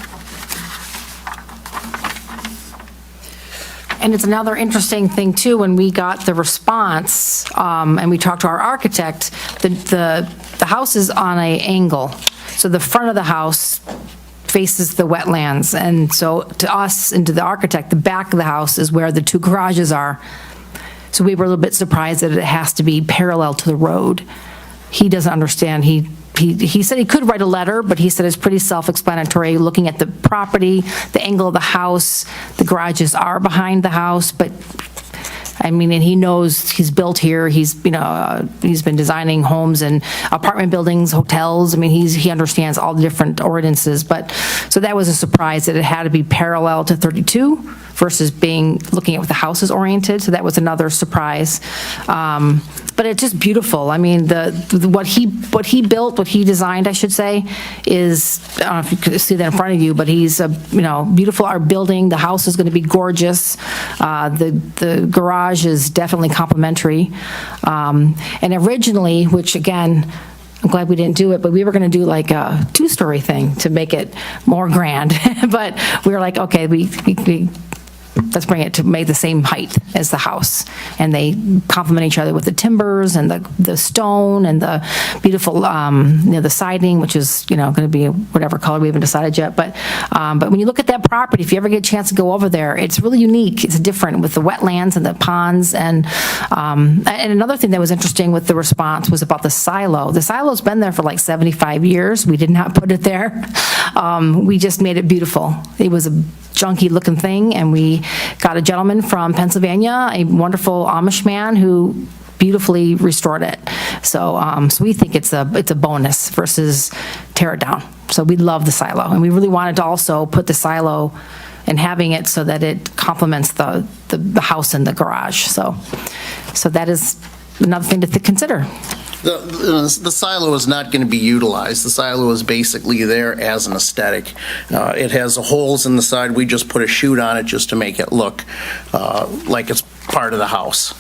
Speaker 10: And it's another interesting thing too, when we got the response, and we talked to our architect, the house is on an angle. So the front of the house faces the wetlands. And so to us and to the architect, the back of the house is where the two garages are. So we were a little bit surprised that it has to be parallel to the road. He doesn't understand. He said he could write a letter, but he said it's pretty self-explanatory, looking at the property, the angle of the house, the garages are behind the house, but I mean, and he knows he's built here, he's been designing homes and apartment buildings, hotels. I mean, he understands all the different ordinances, but, so that was a surprise that it had to be parallel to 32 versus looking at what the house is oriented, so that was another surprise. But it's just beautiful. I mean, what he built, what he designed, I should say, is, I don't know if you could see that in front of you, but he's a, beautiful art building. The house is going to be gorgeous. The garage is definitely complimentary. And originally, which again, I'm glad we didn't do it, but we were going to do like a 2-story thing to make it more grand. But we were like, okay, we let's bring it to make the same height as the house. And they complement each other with the timbers and the stone and the beautiful, the siding, which is, going to be whatever color we haven't decided yet. But when you look at that property, if you ever get a chance to go over there, it's really unique. It's different with the wetlands and the ponds. And another thing that was interesting with the response was about the silo. The silo's been there for like 75 years. We did not put it there. We just made it beautiful. It was a junky looking thing, and we got a gentleman from Pennsylvania, a wonderful Amish man who beautifully restored it. So we think it's a bonus versus tear it down. So we love the silo, and we really wanted to also put the silo and having it so that it complements the house and the garage. So that is another thing to consider.
Speaker 9: The silo is not going to be utilized. The silo is basically there as an aesthetic. It has holes in the side. We just put a chute on it just to make it look like it's part of the house.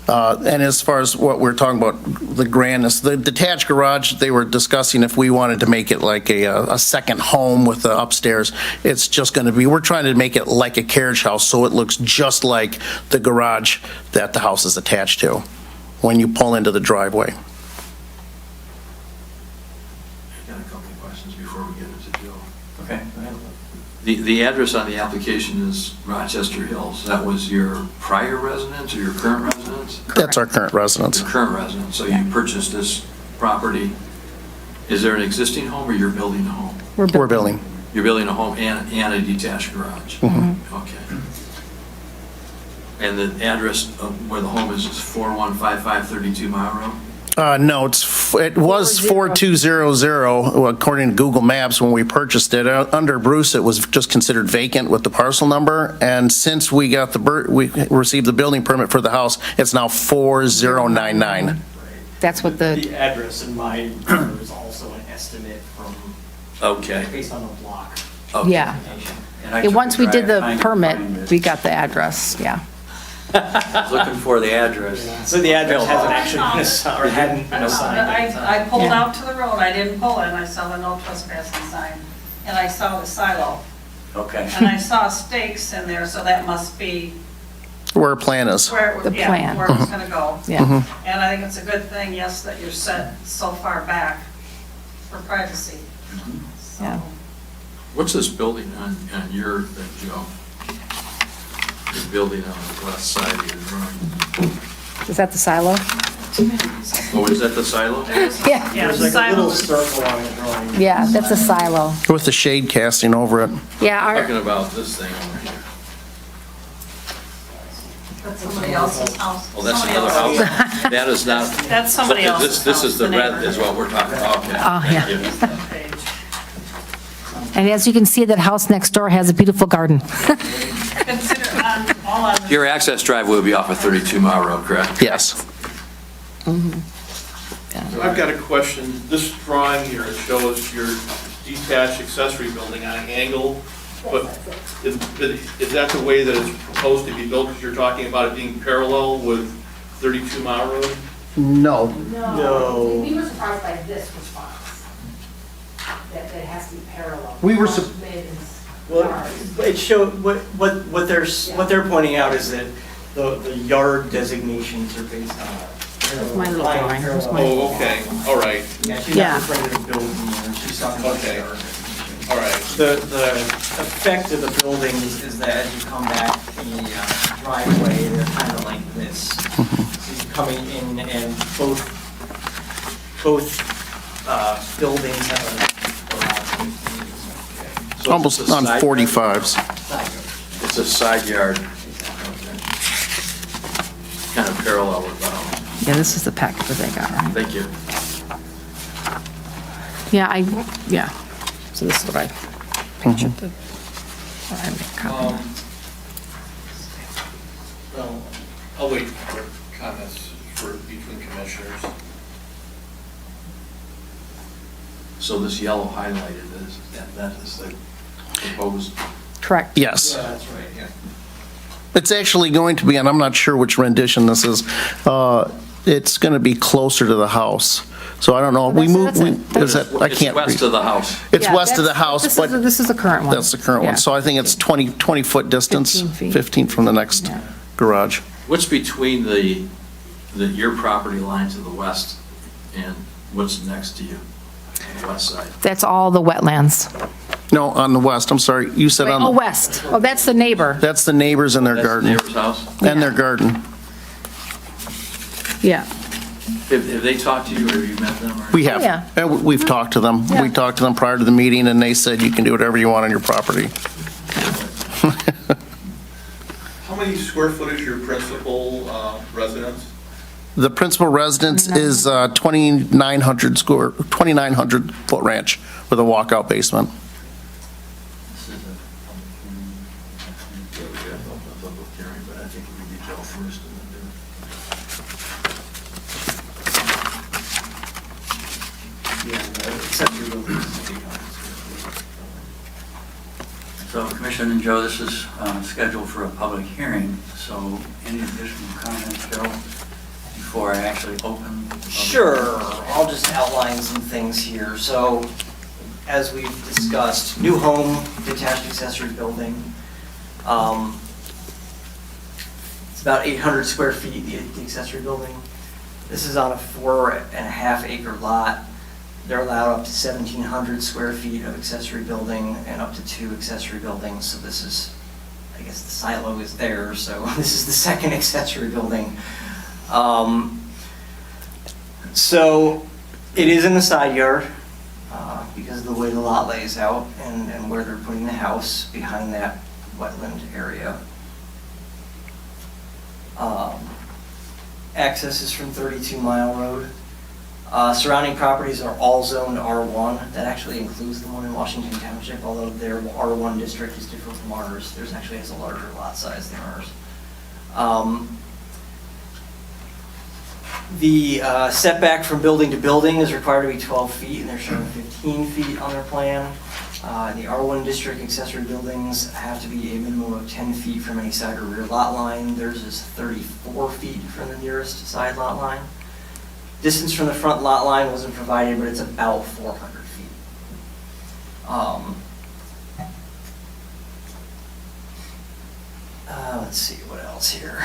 Speaker 9: And as far as what we're talking about, the grandness, the detached garage, they were discussing if we wanted to make it like a second home with the upstairs. It's just going to be, we're trying to make it like a carriage house so it looks just like the garage that the house is attached to when you pull into the driveway.
Speaker 2: Okay, go ahead.
Speaker 1: The address on the application is Rochester Hills. That was your prior residence or your current residence?
Speaker 9: That's our current residence.
Speaker 1: Your current residence. So you purchased this property. Is there an existing home or you're building a home?
Speaker 9: We're building.
Speaker 1: You're building a home and a detached garage? Okay. And the address of where the home is 4155 32 Mile Road?
Speaker 9: No, it was 4200, according to Google Maps, when we purchased it. Under Bruce, it was just considered vacant with the parcel number, and since we received the building permit for the house, it's now 4099.
Speaker 10: That's what
Speaker 7: The address in my is also an estimate from,
Speaker 1: Okay.
Speaker 7: based on the block.
Speaker 1: Okay.
Speaker 10: yeah.
Speaker 2: And I
Speaker 10: Yeah,
Speaker 2: took
Speaker 10: once
Speaker 2: a
Speaker 10: we did
Speaker 2: drive
Speaker 10: the
Speaker 2: trying to
Speaker 10: permit,
Speaker 2: find this.
Speaker 10: we got the address, yeah.
Speaker 2: I was looking for the address.
Speaker 7: So the address hasn't actually been assigned, or hadn't been assigned at the time.
Speaker 5: I pulled
Speaker 10: Yeah.
Speaker 5: out to the road, I didn't pull in, I saw the no trespassing sign, and I saw the silo,
Speaker 2: Okay.
Speaker 5: and I saw stakes in there, so that must be
Speaker 9: Where our plan is.
Speaker 5: where it
Speaker 10: The
Speaker 5: was, yeah,
Speaker 10: plan.
Speaker 5: where it was gonna go.
Speaker 10: Yeah.
Speaker 5: And I think it's a good thing, yes, that you're set so far back for privacy. So-
Speaker 10: Yeah.
Speaker 1: What's this building on your thing, Joe? Your building on the west side of your drawing.
Speaker 10: Is that the silo?
Speaker 1: Oh, is that the silo?
Speaker 10: Yeah,
Speaker 5: Yeah,
Speaker 7: There's like a little
Speaker 5: silos.
Speaker 7: circle on the drawing.
Speaker 10: yeah, that's a silo.
Speaker 9: With the shade casting over it.
Speaker 10: Yeah,
Speaker 1: Talking about this thing over here.
Speaker 5: That's somebody else's house.
Speaker 1: Oh, that's
Speaker 5: Somebody
Speaker 1: another
Speaker 5: else's-
Speaker 1: house? That is not.
Speaker 5: That's somebody
Speaker 1: This-
Speaker 5: else's
Speaker 1: This is
Speaker 5: house,
Speaker 1: the
Speaker 5: the
Speaker 1: red,
Speaker 5: neighbor.
Speaker 1: is what we're talking about, okay.
Speaker 10: Oh, yeah.
Speaker 1: Thank you.
Speaker 5: Page.
Speaker 10: And as you can see, that house next door has a beautiful garden.
Speaker 5: Consider all on the
Speaker 1: Your access driveway will be off of 32 Mile Road, correct?
Speaker 9: Yes.
Speaker 8: So I've got a question. This drawing here, it shows your detached accessory building on an angle, but is that the way that it's proposed to be built? Because you're talking about it being parallel with 32 Mile Road?
Speaker 9: No.
Speaker 7: No.
Speaker 10: We were surprised by this response, that it has to be parallel.
Speaker 9: We were
Speaker 7: Well, it showed, what they're pointing out is that the yard designations are based on.
Speaker 10: Here's my little drawing. Here's my-
Speaker 8: Oh, okay, all right,
Speaker 7: Yeah, she's
Speaker 10: Yeah.
Speaker 7: not referring to the building, she's talking about the
Speaker 8: Okay.
Speaker 7: yard designation.
Speaker 8: all right.
Speaker 7: The effect of the buildings is that as you come back in the driveway, they're kind of like this. So you're coming in and both buildings have a garage.
Speaker 1: So
Speaker 9: Almost
Speaker 1: it's a
Speaker 9: on
Speaker 1: side
Speaker 9: 45s.
Speaker 1: yard? It's a side yard. Kind of parallel with the house.
Speaker 10: Yeah, this is the packet that they got, right?
Speaker 1: Thank you.
Speaker 10: Yeah, so this is what I pictured. I made a copy.
Speaker 8: Well, I'll wait for comments between commissioners.
Speaker 1: So this yellow highlighted that is the proposed,
Speaker 10: Correct.
Speaker 9: Yes.
Speaker 7: Yeah, that's right, yeah.
Speaker 9: It's actually going to be, and I'm not sure which rendition this is, it's going to be closer to the house. So I don't know, we moved, is that, I
Speaker 1: it's
Speaker 9: can't
Speaker 1: west
Speaker 9: read.
Speaker 1: of the house.
Speaker 9: It's
Speaker 10: Yeah,
Speaker 9: west of the
Speaker 10: that's-
Speaker 9: house, but
Speaker 10: This is the current one.
Speaker 9: that's the current
Speaker 10: Yeah.
Speaker 9: one. So I think it's 20-foot distance,
Speaker 10: 15 feet.
Speaker 9: 15 from the next
Speaker 10: Yeah.
Speaker 9: garage.
Speaker 1: What's between your property line to the west and what's next to you on the west side?
Speaker 10: That's all the wetlands.
Speaker 9: No, on the west, I'm sorry, you said on
Speaker 10: Oh,
Speaker 9: the,
Speaker 10: west. Oh, that's the neighbor.
Speaker 9: that's the neighbors and their
Speaker 1: That's the
Speaker 9: garden.
Speaker 1: neighbor's house?
Speaker 9: And their garden.
Speaker 10: Yeah.
Speaker 1: Have they talked to you or have you met them? or-
Speaker 9: We have.
Speaker 10: Yeah.
Speaker 9: And we've talked to them.
Speaker 10: Yeah.
Speaker 9: We talked to them prior to the meeting, and they said you can do whatever you want on your property.
Speaker 8: How many square foot is your principal residence?
Speaker 9: The principal residence is 2,900 foot ranch with a walkout basement.
Speaker 2: This is a
Speaker 1: Yeah, we got a public hearing, but I think we need Joe first and then
Speaker 7: Yeah, the accessory buildings.
Speaker 2: So Commissioner and Joe, this is scheduled for a public hearing, so any additional comments, Joe, before I actually open? the public
Speaker 7: Sure,
Speaker 2: hearing?
Speaker 7: I'll just outline some things here. So, as we've discussed, new home, detached accessory building. It's about 800 square feet, the accessory building. This is on a 4.5 acre lot. They're allowed up to 1,700 square feet of accessory building and up to 2 accessory buildings. So this is, I guess the silo is there, so this is the second accessory building. So it is in the side yard because of the way the lot lays out and where they're putting the house behind that wetland area. Access is from 32 Mile Road. Surrounding properties are all zoned R1. That actually includes the one in Washington Township, although their R1 district is different from ours. Theirs actually has a larger lot size than ours. The setback from building to building is required to be 12 feet, and they're showing 15 feet on their plan. The R1 district accessory buildings have to be a minimum of 10 feet from any side or rear lot line. Theirs is 34 feet from the nearest side lot line. Distance from the front lot line wasn't provided, but it's about 400 feet. Let's see, what else here?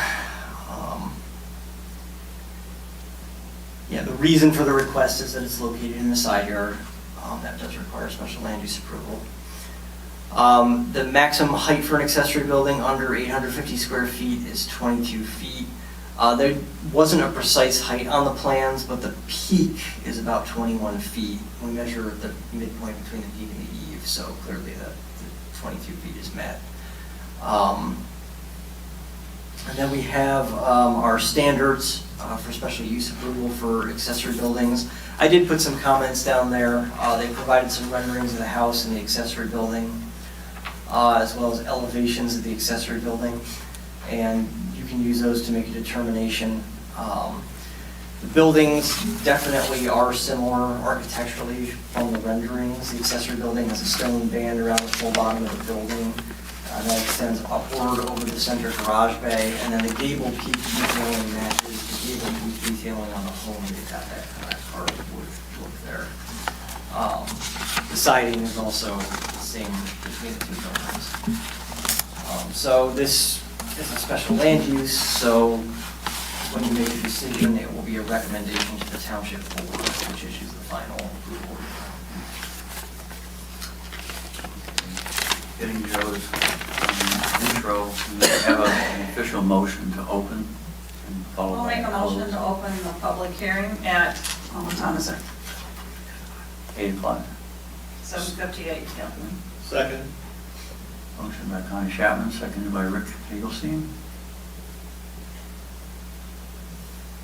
Speaker 7: Yeah, the reason for the request is that it's located in the side yard. That does require special land use approval. The maximum height for an accessory building under 850 square feet is 22 feet. There wasn't a precise height on the plans, but the peak is about 21 feet. We measure the midpoint between the peak and the eave, so clearly the 22 feet is met. And then we have our standards for special use approval for accessory buildings. I did put some comments down there. They provided some renderings of the house and the accessory building, as well as elevations of the accessory building. And you can use those to make a determination. The buildings definitely are similar architecturally from the renderings. The accessory building has a stone band around the full bottom of the building that extends upward over the center garage bay, and then the gable peak detailing matches the gable peak detailing on the home. They've got that kind of hardwood look there. The siding is also the same between the two buildings. So this is a special land use, so when you make a decision, it will be a recommendation to the township board, which issues the final approval.
Speaker 2: Getting Joe's intro, we have an official motion to open and followed
Speaker 5: I'll
Speaker 2: by
Speaker 5: make a motion to open the public hearing at, what time is it?
Speaker 2: 8 o'clock.
Speaker 5: 7:58, yeah.
Speaker 8: Second.
Speaker 2: Motion by Connie Chapman, seconded by Rick Hagelstein.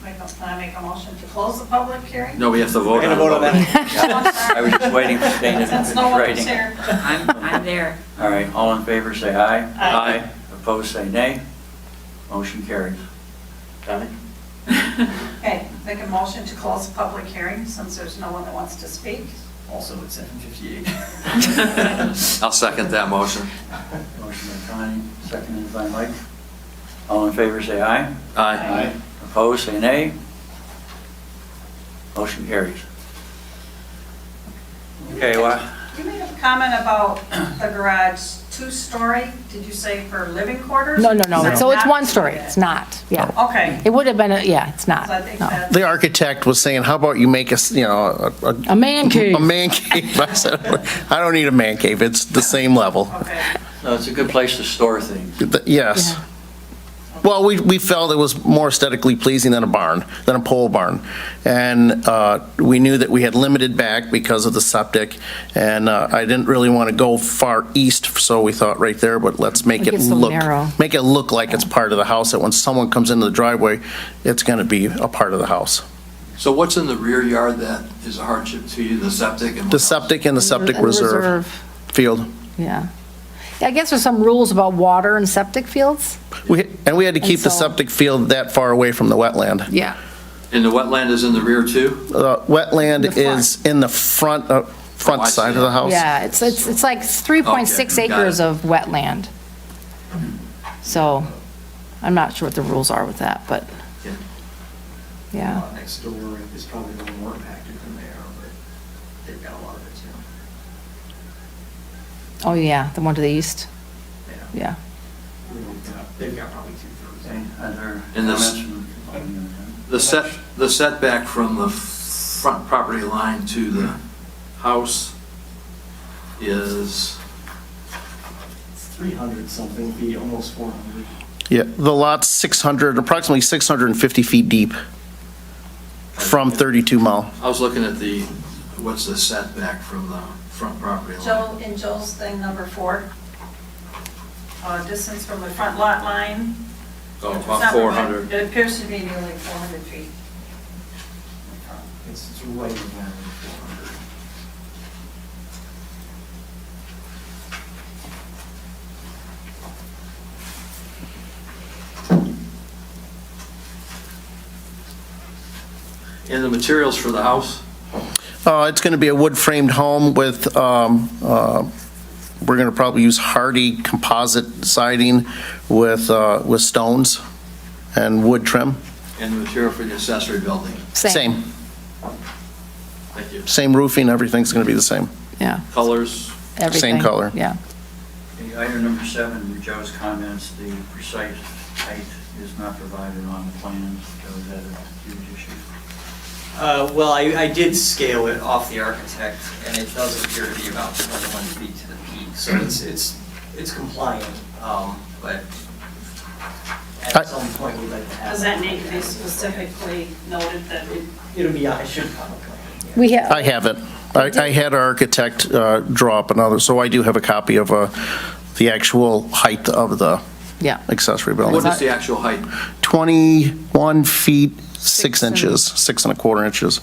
Speaker 5: Can I make a motion to close the public hearing?
Speaker 1: No, we have to vote
Speaker 7: We're gonna vote on
Speaker 1: it.
Speaker 7: that.
Speaker 2: I was just waiting for Dana to
Speaker 5: Since
Speaker 2: finish
Speaker 5: no one was
Speaker 2: writing.
Speaker 5: here.
Speaker 3: I'm there.
Speaker 2: All right, all in favor, say aye.
Speaker 5: Aye.
Speaker 2: Opposed, say nay. Motion carries.
Speaker 1: Connie?
Speaker 5: Okay, make a motion to close the public hearing since there's no one that wants to speak.
Speaker 7: Also at 7:58.
Speaker 1: I'll second that motion.
Speaker 2: Motion by Connie, seconded by Mike. All in favor, say aye.
Speaker 1: Aye.
Speaker 2: Opposed, say nay. Motion carries. Okay, well,
Speaker 5: You made a comment about the garage, 2-story, did you say for living quarters?
Speaker 10: No. So it's
Speaker 5: Not
Speaker 10: 1 story.
Speaker 5: permitted.
Speaker 10: It's not, yeah.
Speaker 5: Okay.
Speaker 10: It would have been, it's not.
Speaker 5: So I think
Speaker 10: No.
Speaker 5: that's.
Speaker 9: The architect was saying, how about you make us,
Speaker 10: A man cave.
Speaker 9: a man cave? I said, I don't need a man cave, it's the same level.
Speaker 5: Okay.
Speaker 2: no, it's a good place to store things.
Speaker 9: Yes.
Speaker 10: Yeah.
Speaker 9: Well, we felt it was more aesthetically pleasing than a barn, than a pole barn. And we knew that we had limited back because of the septic, and I didn't really want to go far east, so we thought right there, but let's make
Speaker 10: It
Speaker 9: it
Speaker 10: gets so
Speaker 9: look,
Speaker 10: narrow.
Speaker 9: make it look like it's part of the house, that when someone comes into the driveway, it's going to be a part of the house.
Speaker 1: So what's in the rear yard that is a hardship to you, the septic and what
Speaker 9: The
Speaker 1: else?
Speaker 9: septic and the septic
Speaker 10: And
Speaker 9: reserve field.
Speaker 10: Yeah. I guess there's some rules about water and septic fields.
Speaker 9: And we had to keep the
Speaker 10: And so-
Speaker 9: septic field that far away from the wetland.
Speaker 10: Yeah.
Speaker 1: And the wetland is in the rear too?
Speaker 9: Wetland
Speaker 10: The front.
Speaker 9: is in the front
Speaker 1: I
Speaker 9: side
Speaker 1: see.
Speaker 9: of the house.
Speaker 10: Yeah, it's like 3.6
Speaker 1: Okay, got
Speaker 10: acres
Speaker 1: it.
Speaker 10: of wetland. So I'm not sure what the rules are with that, but,
Speaker 1: Yeah.
Speaker 10: yeah.
Speaker 7: Next door is probably a little more impacted than they are, but they've got a lot of it too.
Speaker 10: Oh, yeah, the one to the east,
Speaker 7: Yeah.
Speaker 10: yeah.
Speaker 7: They've got probably 2/3.
Speaker 2: Okay, are there
Speaker 1: And this-
Speaker 2: comments?
Speaker 1: The setback from the front property line to the house is,
Speaker 7: 300 something feet, almost 400.
Speaker 9: Yeah, the lot's approximately 650 feet deep from 32 Mile.
Speaker 1: I was looking at what's the setback from the front property line?
Speaker 5: Joe, in Joe's thing, number 4, distance from the front lot line.
Speaker 1: Oh,
Speaker 5: It's
Speaker 1: about
Speaker 5: not-
Speaker 1: 400.
Speaker 5: It appears to be nearly 400 feet.
Speaker 7: It's right around 400.
Speaker 1: And the materials for the house?
Speaker 9: It's going to be a wood-framed home with, we're going to probably use hardy composite siding with stones and wood trim.
Speaker 1: And the material for the accessory building?
Speaker 9: Same.
Speaker 1: Thank you.
Speaker 9: Same roofing, everything's going to be the same.
Speaker 10: Yeah,
Speaker 1: Colors?
Speaker 10: everything.
Speaker 9: color.
Speaker 10: Yeah.
Speaker 2: Okay, item number 7, Joe's comments, the precise height is not provided on the plan. Joe, is that a huge issue?
Speaker 7: Well, I did scale it off the architect, and it does appear to be about 21 feet to the peak, so it's compliant, but at some point we'd like to have.
Speaker 5: Does that need to be specifically noted that
Speaker 7: It'll be, I should have a plan. Yeah.
Speaker 10: We have.
Speaker 9: I have it. I had our architect draw up another, so I do have a copy of the actual height of the
Speaker 10: Yeah.
Speaker 9: accessory
Speaker 1: What
Speaker 9: building.
Speaker 1: is the actual height?
Speaker 9: 21 feet, 6
Speaker 10: 6
Speaker 9: inches, 6.25 inches.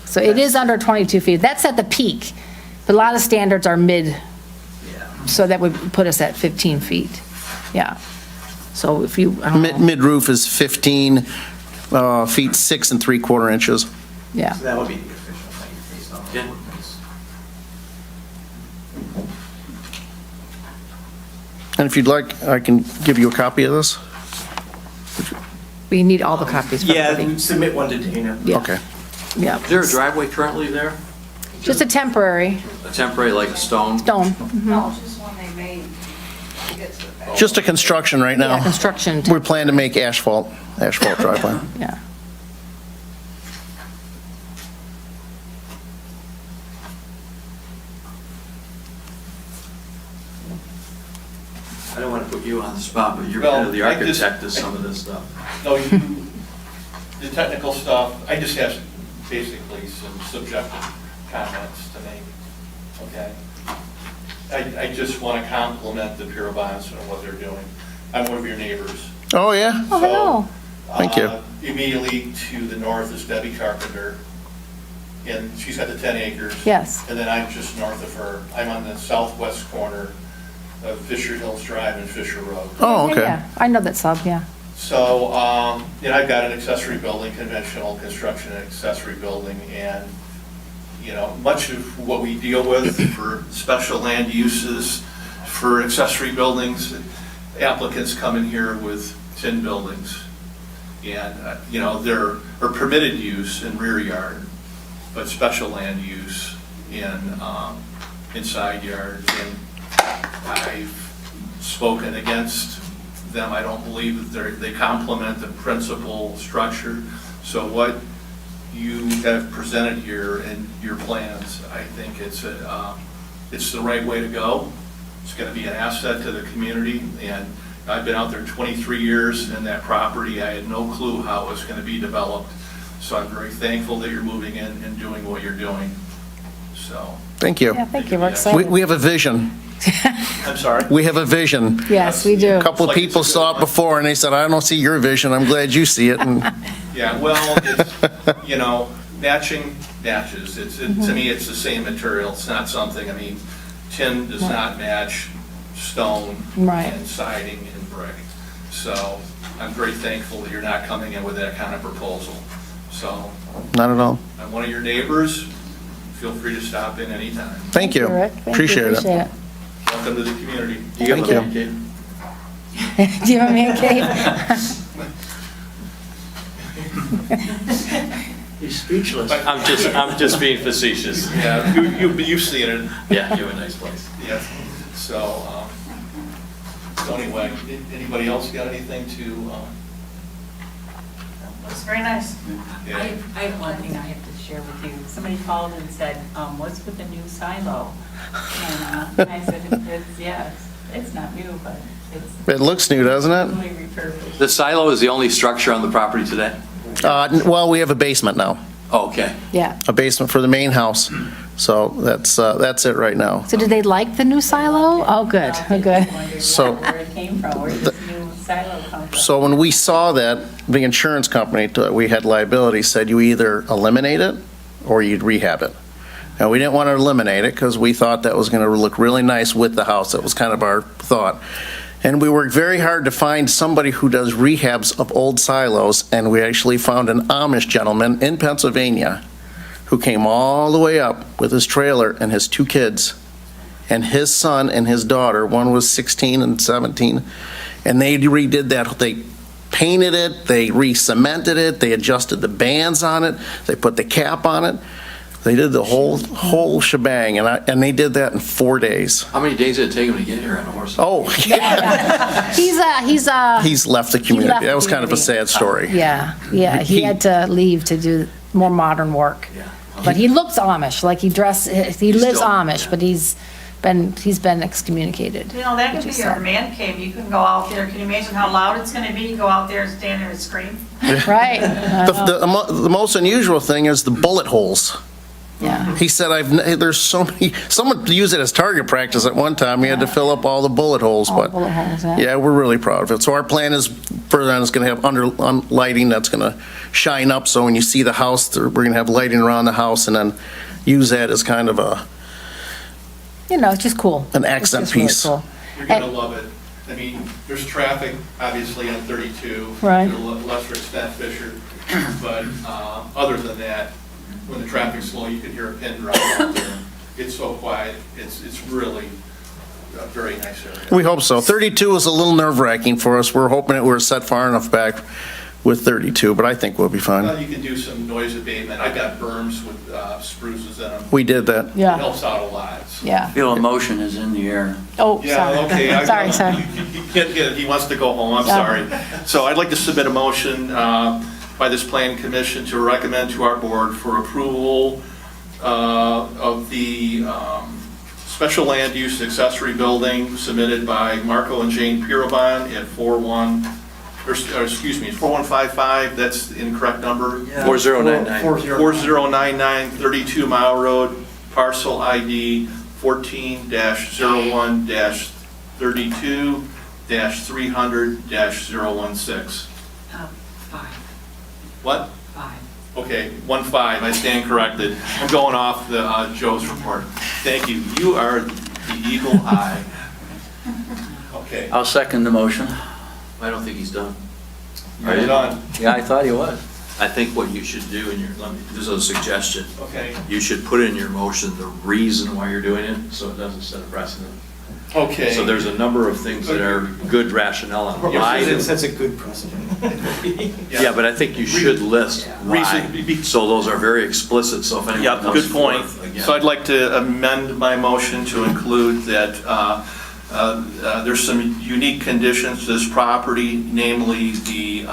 Speaker 10: So it is under 22 feet. That's at the peak. But a lot of standards are mid,
Speaker 7: Yeah.
Speaker 10: so that would put us at 15 feet. Yeah. So if you, I don't know.
Speaker 9: Mid-roof is 15 feet, 6.75 inches.
Speaker 10: Yeah.
Speaker 7: So that would be the official height based on the
Speaker 1: Yeah.
Speaker 7: ordinance.
Speaker 9: And if you'd like, I can give you a copy of this.
Speaker 10: We need all the copies for
Speaker 7: Yeah,
Speaker 10: everybody.
Speaker 7: submit one to Dana.
Speaker 10: Yeah.
Speaker 9: Okay.
Speaker 10: Yeah.
Speaker 1: Is there a driveway currently there?
Speaker 10: Just a temporary
Speaker 1: A temporary, like a stone?
Speaker 10: stone.
Speaker 5: No, just one they made to get to the back.
Speaker 9: Just a construction right
Speaker 10: Yeah,
Speaker 9: now.
Speaker 10: construction.
Speaker 9: We plan to make asphalt driveway.
Speaker 10: Yeah.
Speaker 1: I don't want to put you on the spot, but you're
Speaker 8: Well,
Speaker 1: kind of the
Speaker 8: I just-
Speaker 1: architect of some of this stuff.
Speaker 8: No, the technical stuff, I just have basically some subjective comments to make, okay? I just want to compliment the Pieravants and what they're doing. I'm one of your neighbors.
Speaker 9: Oh, yeah?
Speaker 10: Oh, hello.
Speaker 9: Thank you.
Speaker 8: Immediately to the north is Debbie Carpenter, and she's got the 10 acres.
Speaker 10: Yes.
Speaker 8: And then I'm just north of her. I'm on the southwest corner of Fisher Hills Drive and Fisher Road.
Speaker 9: Oh,
Speaker 10: Yeah,
Speaker 9: okay.
Speaker 10: yeah. I know that sub, yeah.
Speaker 8: So, and I've got an accessory building, conventional construction and accessory building, and, you know, much of what we deal with for special land uses, for accessory buildings, applicants come in here with tin buildings. And, you know, there are permitted use in rear yard, but special land use in side yards. And I've spoken against them. I don't believe that they complement the principal structure. So what you have presented here in your plans, I think it's the right way to go. It's going to be an asset to the community, and I've been out there 23 years in that property. I had no clue how it was going to be developed. So I'm very thankful that you're moving in and doing what you're doing. So,
Speaker 9: Thank you.
Speaker 10: Yeah, thank you. We're
Speaker 9: We
Speaker 10: excited.
Speaker 9: have a vision.
Speaker 8: I'm sorry.
Speaker 9: We have a vision.
Speaker 10: Yes, we do.
Speaker 9: A couple of people saw it before, and they said, I don't see your vision. I'm glad you see it. And
Speaker 8: Yeah, well, it's, you know, matching matches. To me, it's the same material. It's not something, I mean, tin does not match stone
Speaker 10: Right.
Speaker 8: and siding and brick. So I'm very thankful that you're not coming in with that kind of proposal. So
Speaker 9: not at all.
Speaker 8: I'm one of your neighbors. Feel free to stop in anytime.
Speaker 9: Thank you.
Speaker 10: Rick. Thank you.
Speaker 9: Appreciate it.
Speaker 8: Welcome to the community.
Speaker 1: Do you have a
Speaker 9: Thank
Speaker 1: man cave?
Speaker 10: Do you have a man cave?
Speaker 2: He's speechless.
Speaker 1: I'm just being facetious.
Speaker 8: Yeah, you've seen it.
Speaker 1: Yeah, you have a nice place.
Speaker 8: Yeah. So anyway, anybody else got anything to?
Speaker 5: very nice.
Speaker 3: I have one thing I have to share with you. Somebody called and said, what's with the new silo? And I said, it's not new, but it's
Speaker 9: It looks new, doesn't it?
Speaker 3: totally repurposed.
Speaker 1: The silo is the only structure on the property today?
Speaker 9: Well, we have a basement now,
Speaker 1: Oh, okay.
Speaker 10: Yeah.
Speaker 9: a basement for the main house. So that's it right now.
Speaker 10: So did they like the new silo? Oh, good, oh, good.
Speaker 3: Wondered
Speaker 9: So-
Speaker 3: where it came from, where this new silo come from.
Speaker 9: So when we saw that, the insurance company that we had liability said you either eliminate it or you'd rehab it. And we didn't want to eliminate it because we thought that was going to look really nice with the house. That was kind of our thought. And we worked very hard to find somebody who does rehabs of old silos, and we actually found an Amish gentleman in Pennsylvania who came all the way up with his trailer and his 2 kids, and his son and his daughter, one was 16 and 17, and they redid that. They painted it, they re-cemented it, they adjusted the bands on it, they put the cap on it. They did the whole shebang, and they did that in 4 days.
Speaker 1: How many days did it take him to get here on a horse?
Speaker 9: Oh, he's left the community.
Speaker 10: left the
Speaker 9: That was kind of a
Speaker 10: community.
Speaker 9: sad story.
Speaker 10: Yeah, he had to leave to do more modern work.
Speaker 1: Yeah.
Speaker 10: But he looks Amish, like he lives
Speaker 1: still-
Speaker 10: Amish, but he's been excommunicated.
Speaker 5: You know, that could be your man cave. You can go out there. Can you imagine how loud it's gonna be? Go out there and stand there and scream.
Speaker 10: Right,
Speaker 9: The most unusual thing is the bullet holes.
Speaker 10: yeah.
Speaker 9: He said, there's so many, someone used it as target practice at one time. He had to fill up all the bullet holes,
Speaker 10: All
Speaker 9: but
Speaker 10: bullet holes, yeah.
Speaker 9: yeah, we're really proud of it. So our plan is, further on, is going to have lighting that's going to shine up, so when you see the house, we're going to have lighting around the house, and then use that as kind of
Speaker 10: It's just cool.
Speaker 9: an
Speaker 10: It's
Speaker 9: accent
Speaker 10: just really
Speaker 9: piece.
Speaker 10: cool.
Speaker 8: You're gonna love it. I mean, there's traffic, obviously, on 32.
Speaker 10: Right.
Speaker 8: To a lesser extent Fisher, but other than that, when the traffic's slow, you can hear a pin drop out there. It's so quiet, it's really a very nice area.
Speaker 9: We hope so. 32 is a little nerve-wracking for us. We're hoping that we're set far enough back with 32, but I think we'll be fine.
Speaker 8: Well, you can do some noise abatement. I've got berms with spruces in them.
Speaker 9: We did that.
Speaker 8: It
Speaker 10: Yeah,
Speaker 8: helps out a lot.
Speaker 10: yeah.
Speaker 2: Feel emotion is in the air.
Speaker 10: Oh,
Speaker 8: Yeah, okay.
Speaker 10: sorry. Sorry.
Speaker 8: He wants to go home, I'm
Speaker 10: Yeah.
Speaker 8: sorry. So I'd like to submit a motion by this plan commission to recommend to our board for approval of the special land use accessory building submitted by Marco and Jane Pirobon at 4155, that's the incorrect number.
Speaker 1: 4099.
Speaker 8: 4099 32 Mile Road, parcel ID 14-01-32-300-016.
Speaker 3: 5.
Speaker 8: What?
Speaker 3: 5.
Speaker 8: Okay, 15, I stand corrected. I'm going off the Joe's report. Thank you. You are the eagle eye. Okay,
Speaker 2: I'll second the motion.
Speaker 1: I don't think he's done.
Speaker 8: you're done.
Speaker 2: Yeah, I thought he was.
Speaker 1: I think what you should do this is a suggestion.
Speaker 8: Okay,
Speaker 1: You should put in your motion the reason why you're doing it, so it doesn't set a precedent.
Speaker 8: okay.
Speaker 1: So there's a number of things that are good rationale on why.
Speaker 7: That's a good precedent.
Speaker 1: Yeah, but I think you should list why,
Speaker 8: Reason-
Speaker 1: so those are very explicit, so if anyone
Speaker 8: Yeah,
Speaker 1: comes
Speaker 8: good point.
Speaker 1: forth again.
Speaker 8: So I'd like to amend my motion to include that there's some unique conditions to this property, namely the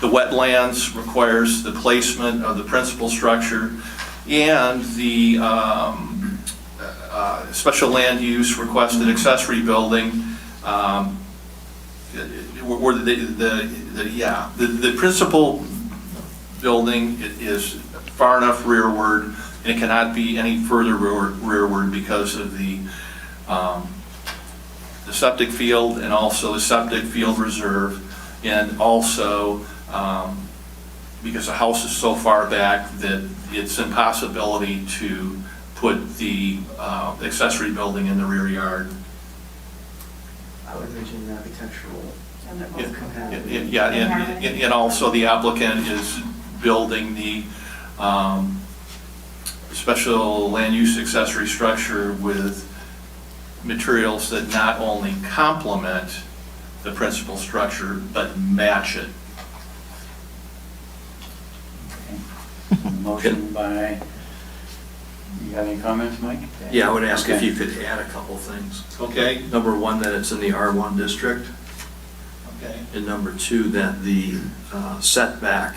Speaker 8: wetlands requires the placement of the principal structure, and the special land use requested accessory building, where the principal building is far enough rearward, and it cannot be any further rearward because of the septic field, and also the septic field reserve, and also because the house is so far back that it's an impossibility to put the accessory building in the rear yard.
Speaker 7: I would mention architectural.
Speaker 5: And they're both compatible.
Speaker 8: Yeah, and also the applicant is building the special land use accessory structure with materials that not only complement the principal structure, but match it.
Speaker 2: Motion by, you have any comments, Mike?
Speaker 1: Yeah, I would ask if
Speaker 2: Okay.
Speaker 1: you could add a couple things.
Speaker 8: Okay?
Speaker 1: Number one, that it's in the R1 district,
Speaker 8: Okay.
Speaker 1: and number two, that the setback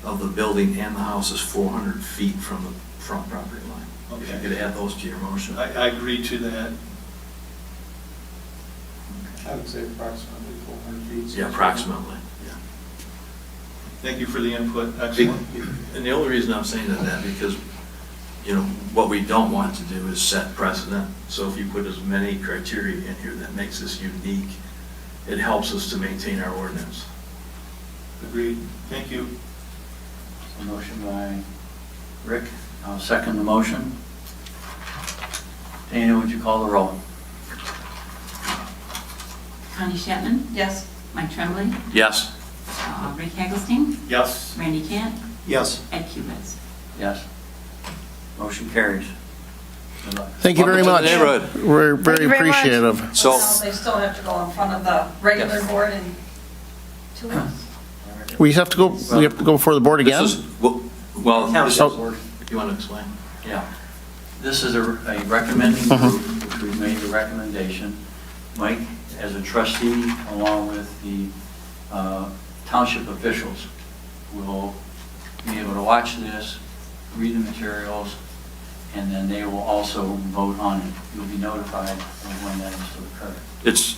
Speaker 1: of the building and the house is 400 feet from the front property line. If you
Speaker 4: Okay.
Speaker 1: could add those to your motion.
Speaker 4: I agree to that. I would say approximately 400 feet.
Speaker 1: Yeah, approximately, yeah.
Speaker 4: Thank you for the input, excellent.
Speaker 1: And the only reason I'm saying that because, you know, what we don't want to do is set precedent. So if you put as many criteria in here that makes this unique, it helps us to maintain our ordinance.
Speaker 4: Agreed, thank you.
Speaker 2: A motion by Rick. I'll second the motion. Dana, would you call the roll?
Speaker 3: Connie Chapman?
Speaker 5: Yes.
Speaker 3: Mike Tremblay?
Speaker 1: Yes?
Speaker 3: Rick Hagglesteen?
Speaker 4: Yes.
Speaker 3: Randy Cant?
Speaker 4: Yes.
Speaker 3: Ed Cubitz?
Speaker 2: Yes. Motion carries. Good luck.
Speaker 9: Thank you very much.
Speaker 1: Welcome to the neighborhood.
Speaker 9: We're very
Speaker 10: Thank you very much.
Speaker 9: appreciative.
Speaker 1: So,
Speaker 5: Now, they still have to go in front of the regular
Speaker 2: Yes.
Speaker 5: board in 2 weeks.
Speaker 9: We have to go before the board
Speaker 1: this
Speaker 9: again?
Speaker 1: is, well, this
Speaker 7: Township
Speaker 1: is,
Speaker 7: board.
Speaker 1: you want to explain?
Speaker 2: Yeah. This is a recommending group, which we've made the recommendation. Mike, as a trustee, along with the township officials, will be able to watch this, read the materials, and then they will also vote on it. You'll be notified of when that is to occur.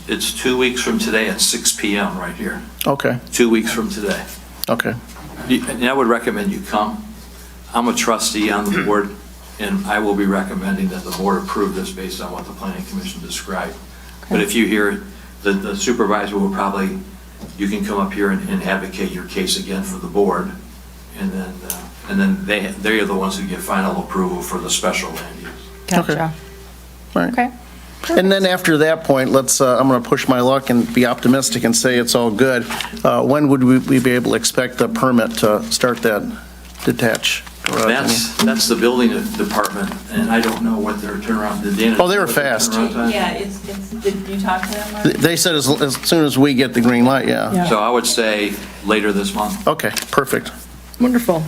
Speaker 1: It's 2 weeks from today at 6 PM right here.
Speaker 9: Okay,
Speaker 1: 2 weeks from today.
Speaker 9: okay.
Speaker 1: And I would recommend you come. I'm a trustee on the board, and I will be recommending that the board approve this based on what the planning commission described. But if you hear, the supervisor will probably, you can come up here and advocate your case again for the board, and then they are the ones who give final approval for the special land use.
Speaker 10: Gotcha.
Speaker 9: All right.
Speaker 10: Okay.
Speaker 9: And then after that point, I'm going to push my luck and be optimistic and say it's all good. When would we be able to expect the permit to start that detached garage?
Speaker 1: That's the building department, and I don't know what their turnaround, did Dana?
Speaker 9: Oh, they were fast.
Speaker 1: turnaround time?
Speaker 3: Yeah, did you talk to them? Mark?
Speaker 9: They said as soon as we get the green light, yeah.
Speaker 1: So I would say later this month.
Speaker 9: Okay, perfect.
Speaker 10: Wonderful.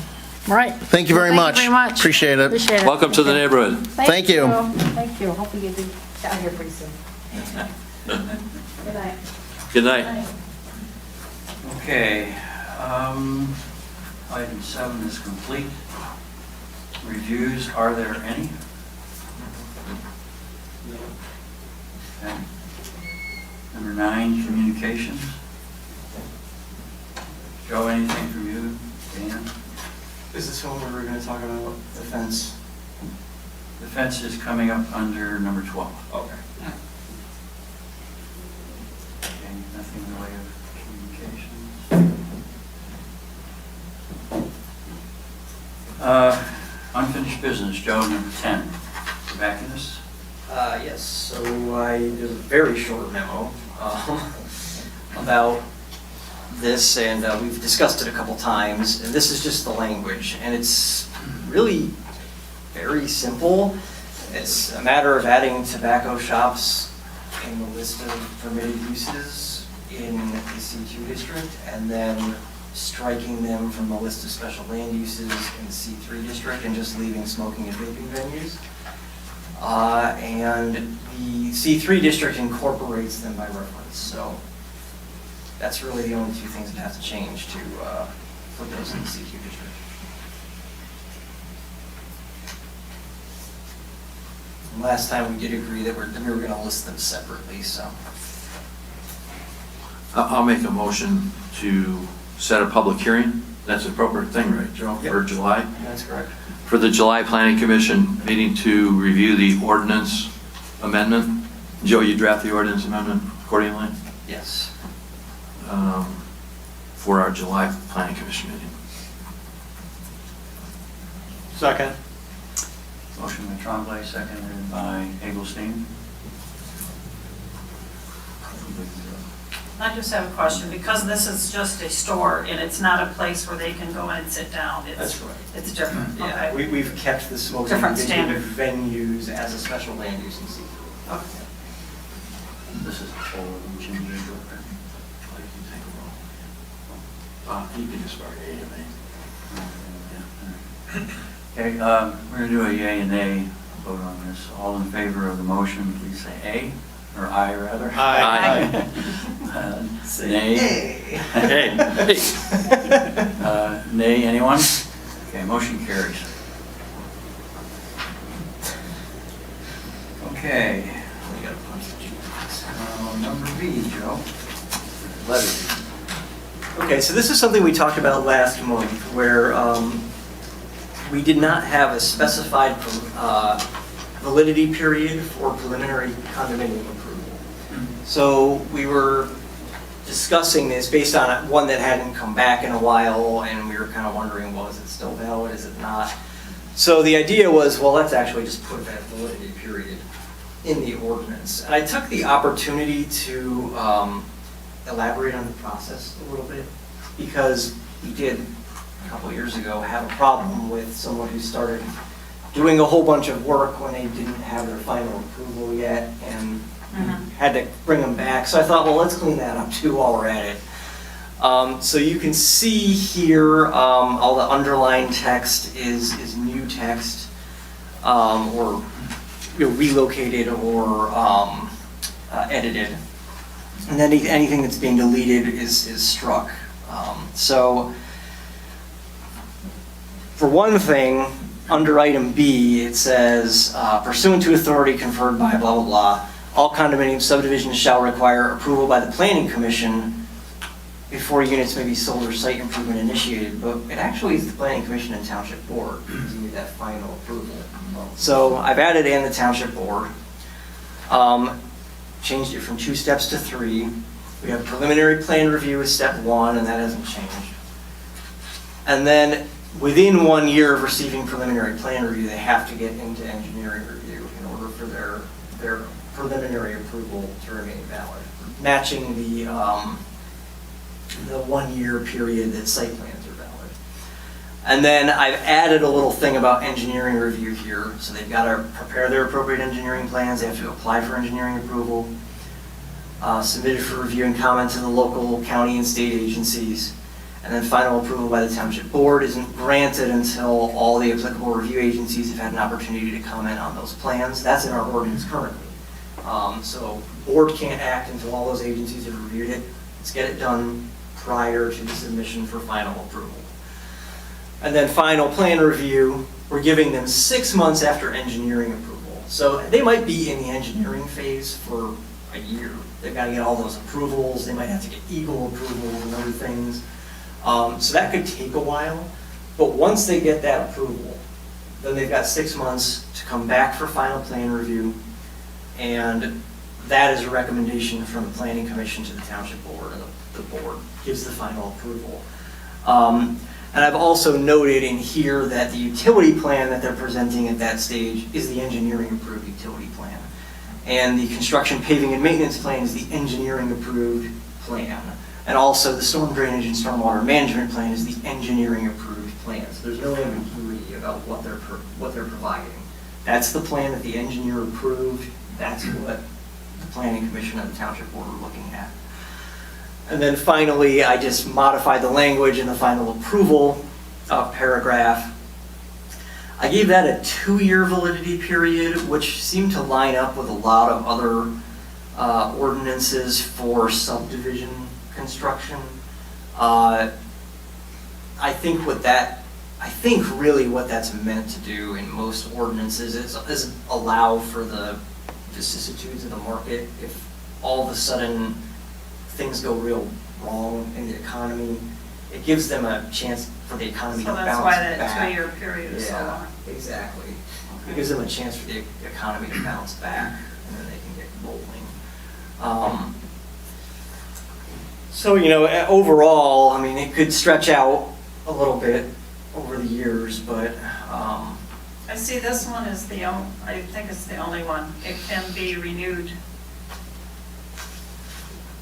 Speaker 10: All right.
Speaker 9: Thank you very much.
Speaker 10: Thank you very much.
Speaker 9: Appreciate it.
Speaker 10: Appreciate it.
Speaker 1: Welcome to the neighborhood.
Speaker 9: Thank you.
Speaker 10: Thank you. Hope we get down here pretty soon. Good night.
Speaker 1: Good night.
Speaker 2: Okay, item 7 is complete. Reviews, are there any? Okay. Number 9, communications. Joe, anything from you? Dan?
Speaker 7: Is this one where we're going to talk about the fence?
Speaker 2: The fence is coming up under number 12.
Speaker 7: Okay.
Speaker 2: Okay, nothing in the way of communications. Unfinished business, Joe, number 10. Tobacconist?
Speaker 7: Yes, so I did a very short memo about this, and we've discussed it a couple times, and this is just the language, and it's really very simple. It's a matter of adding tobacco shops in the list of permitted uses in the C2 district, and then striking them from the list of special land uses in the C3 district, and just leaving smoking and vaping venues. And the C3 district incorporates them by reference, so that's really the only two things that have to change to put those in the C2 district. And last time we did agree that we were going to list them separately, so.
Speaker 1: I'll make a motion to set a public hearing. That's the appropriate thing, right, Joe?
Speaker 7: Yep.
Speaker 1: For July?
Speaker 7: That's correct.
Speaker 1: For the July Planning Commission meeting to review the ordinance amendment. Joe, you draft the ordinance amendment accordingly
Speaker 7: Yes.
Speaker 1: for our July Planning Commission meeting.
Speaker 4: Second.
Speaker 2: Motion by Tremblay, seconded by Hagglesteen.
Speaker 5: I just have a question, because this is just a store and it's not a place where they can go in and sit down.
Speaker 7: That's right.
Speaker 5: It's different,
Speaker 7: Yeah,
Speaker 5: okay.
Speaker 7: we've kept the smoking
Speaker 5: Different
Speaker 7: venues as a special land use in C3.
Speaker 5: Okay.
Speaker 2: This is a whole change.
Speaker 1: You can just start
Speaker 2: Okay, we're going to do a yea and nay vote on this. All in favor of the motion, please say aye, or aye rather.
Speaker 1: Aye.
Speaker 2: Nay.
Speaker 1: Hey.
Speaker 2: Nay, anyone? Okay, motion carries. Okay,
Speaker 7: We gotta punch the jukebox.
Speaker 2: number B, Joe.
Speaker 7: Okay, so this is something we talked about last month, where we did not have a specified validity period for preliminary condominium approval. So we were discussing this based on one that hadn't come back in a while, and we were kind of wondering, well, is it still valid, is it not? So the idea was, well, let's actually just put that validity period in the ordinance. And I took the opportunity to elaborate on the process a little bit, because we did, a couple of years ago, have a problem with someone who started doing a whole bunch of work when they didn't have their final approval yet, and had to bring them back. So I thought, well, let's clean that up too while we're at it. So you can see here, all the underlined text is new text, or relocated or edited. And then anything that's being deleted is struck. So for one thing, under item B, it says pursuant to authority conferred by blah, blah, blah, all condominium subdivisions shall require approval by the planning commission before units may be sold or site improvement initiated. But it actually is the planning commission and township board who need that final approval. So I've added in the township board, changed it from 2 steps to 3. We have preliminary plan review as step 1, and that hasn't changed. And then within 1 year of receiving preliminary plan review, they have to get into engineering review in order for their preliminary approval to remain valid, matching the 1 year period that site plans are valid. And then I've added a little thing about engineering review here. So they've got to prepare their appropriate engineering plans. They have to apply for engineering approval, submit it for review and comment to the local, county, and state agencies. And then final approval by the township board isn't granted until all the applicable review agencies have had an opportunity to comment on those plans. That's in our ordinance currently. So board can't act until all those agencies have reviewed it. Let's get it done prior to the submission for final approval. And then final plan review, we're giving them 6 months after engineering approval. So they might be in the engineering phase for a year. They've got to get all those approvals. They might have to get Eagle approval and other things. So that could take a while. But once they get that approval, then they've got 6 months to come back for final plan review. And that is a recommendation from the planning commission to the township board, and the board gives the final approval. And I've also noted in here that the utility plan that they're presenting at that stage is the engineering approved utility plan. And the construction, paving, and maintenance plan is the engineering approved plan. And also the storm drainage and stormwater management plan is the engineering approved plan. So there's no ambiguity about what they're providing. That's the plan that the engineer approved. That's what the planning commission and the township board are looking at. And then finally, I just modified the language in the final approval paragraph. I gave that a 2-year validity period, which seemed to line up with a lot of other ordinances for subdivision construction. I think really what that's meant to do in most ordinances is allow for the vicissitudes of the market. If all of a sudden things go real wrong in the economy, it gives them a chance for the economy to bounce back.
Speaker 5: So that's why that 2-year period is so long.
Speaker 7: Yeah, exactly. It gives them a chance for the economy to bounce back, and then they can get rolling. So, overall, I mean, it could stretch out a little bit over the years, but
Speaker 5: I see this one is I think it's the only one. It can be renewed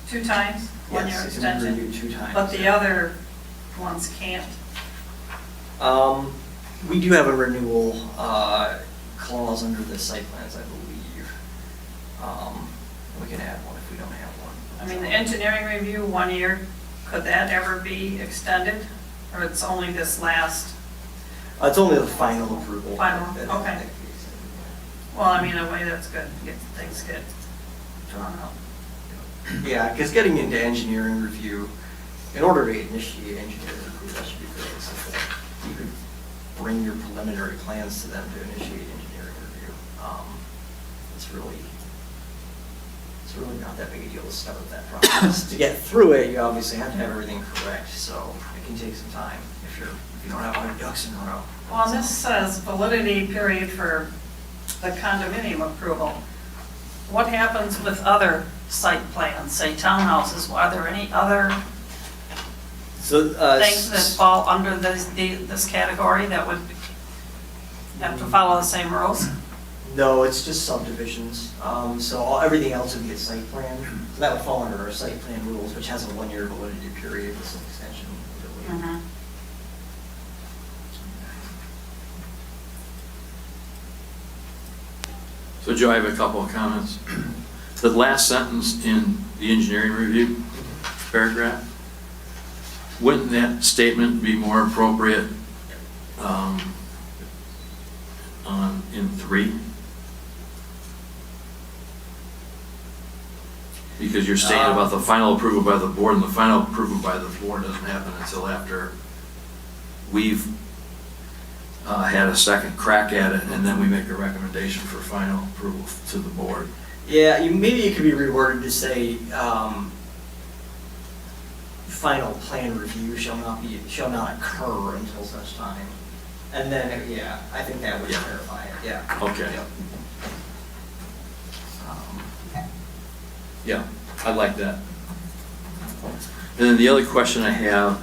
Speaker 5: 2 times, 1 year
Speaker 7: yes, it can be
Speaker 5: extension.
Speaker 7: reviewed 2 times.
Speaker 5: But the other ones can't.
Speaker 7: We do have a renewal clause under the site plans, I believe. We can add one if we don't have one.
Speaker 5: I mean, the engineering review, 1 year, could that ever be extended? Or it's only this last?
Speaker 7: It's only the final approval.
Speaker 5: Final,
Speaker 7: that
Speaker 5: okay.
Speaker 7: can be extended.
Speaker 5: Well, I mean, in a way that's good, things get drawn out.
Speaker 7: Yeah, because getting into engineering review in order to initiate engineering review, that should be fairly simple. You could bring your preliminary plans to them to initiate engineering review. It's really not that big a deal to start that process. To get through it, you obviously have to have everything correct, so it can take some time if you don't have all your ducks in a row.
Speaker 5: Well, this says validity period for the condominium approval. What happens with other site plans, say townhouses? Are there any other
Speaker 7: So,
Speaker 5: things that fall under this category that would have to follow the same rules?
Speaker 7: No, it's just subdivisions. Everything else would be a site plan. So that would fall under our site plan rules, which has a 1-year validity period with some extension ability.
Speaker 5: Mhm.
Speaker 1: So Joe, I have a couple of comments. The last sentence in the engineering review paragraph, wouldn't that statement be more appropriate in 3? Because you're saying about the final approval by the board, and the final approval by the board doesn't happen until after we've had a second crack at it, and then we make a recommendation for final approval to the board.
Speaker 7: Yeah, maybe it could be reworded to say, final plan review shall not occur until such time. And then, yeah, I think that would
Speaker 1: Yeah.
Speaker 7: clarify it, yeah.
Speaker 1: Okay.
Speaker 7: Yep.
Speaker 1: Yeah, I like that. And then the other question I have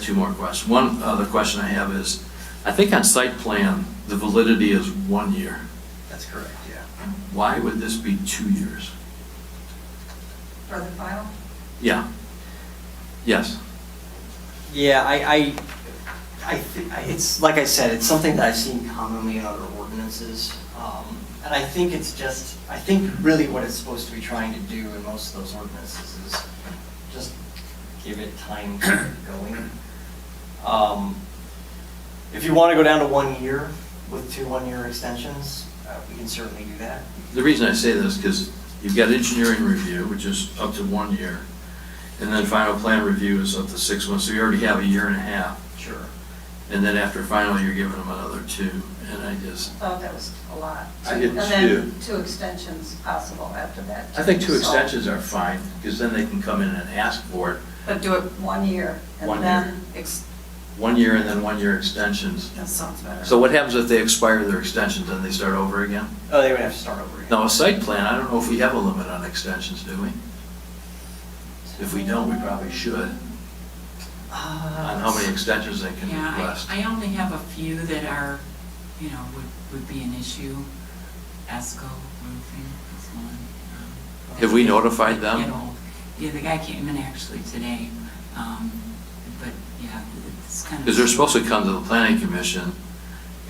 Speaker 1: 2 more questions. One other question I have is, I think on site plan, the validity is 1 year.
Speaker 7: That's correct, yeah.
Speaker 1: Why would this be 2 years?
Speaker 5: For the final?
Speaker 1: Yeah. Yes.
Speaker 7: Yeah, it's, like I said, it's something that I've seen commonly in other ordinances. And I think I think really what it's supposed to be trying to do in most of those ordinances is just give it time to get going. If you want to go down to 1 year with 2 1-year extensions, we can certainly do that.
Speaker 1: The reason I say this is because you've got engineering review, which is up to 1 year, and then final plan review is up to 6 months, so you already have 1.5 years.
Speaker 7: Sure.
Speaker 1: And then after final, you're giving them another 2, and I just,
Speaker 5: Thought that was a lot.
Speaker 1: I did
Speaker 5: And then 2 extensions possible after that.
Speaker 1: I think 2
Speaker 5: So-
Speaker 1: extensions are fine, because then they can come in and ask for it.
Speaker 5: But do it 1 year,
Speaker 1: 1
Speaker 5: and then,
Speaker 1: 1 year and then 1-year extensions.
Speaker 5: that sounds better.
Speaker 1: So what happens if they expire their extensions and they start over again?
Speaker 7: Oh, they would have to start over again.
Speaker 1: Now, a site plan, I don't know if we have a limit on extensions, do we? If we don't, we probably should, on how many extensions they can
Speaker 3: Yeah,
Speaker 1: request.
Speaker 3: I only have a few that are, would be an issue. ESCO roofing is one.
Speaker 1: Have we notified them?
Speaker 3: Get old. Yeah, the guy came in actually today, but yeah, it's kind of.
Speaker 1: Because they're supposed to come to the planning commission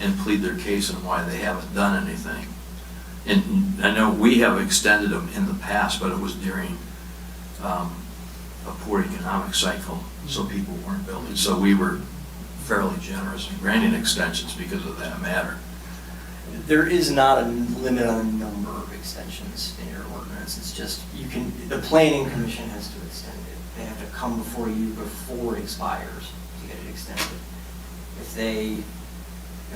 Speaker 1: and plead their case on why they haven't done anything. And I know we have extended them in the past, but it was during a poor economic cycle, so people weren't building. So we were fairly generous in granting extensions because of that matter.
Speaker 7: There is not a limit on the number of extensions in your ordinance. It's just, the planning commission has to extend it. They have to come before you before it expires to get it extended. If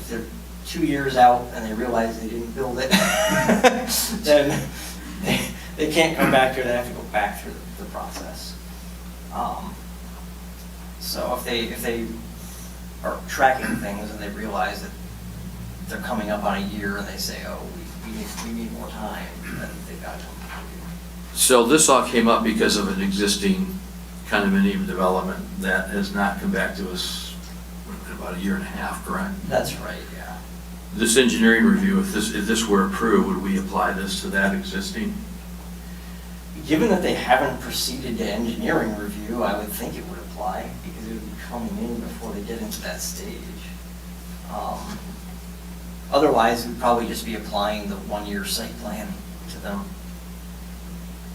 Speaker 7: they're 2 years out and they realize they didn't build it, then they can't come back here, they have to go back through the process. So if they are tracking things and they realize that they're coming up on a year and they say, oh, we need more time, then they've got to come back here.
Speaker 1: So this all came up because of an existing condominium development that has not come back to us in about 1.5 years, correct?
Speaker 7: That's right, yeah.
Speaker 1: This engineering review, if this were approved, would we apply this to that existing?
Speaker 7: Given that they haven't proceeded to engineering review, I would think it would apply because it would be coming in before they get into that stage. Otherwise, we'd probably just be applying the 1-year site plan to them.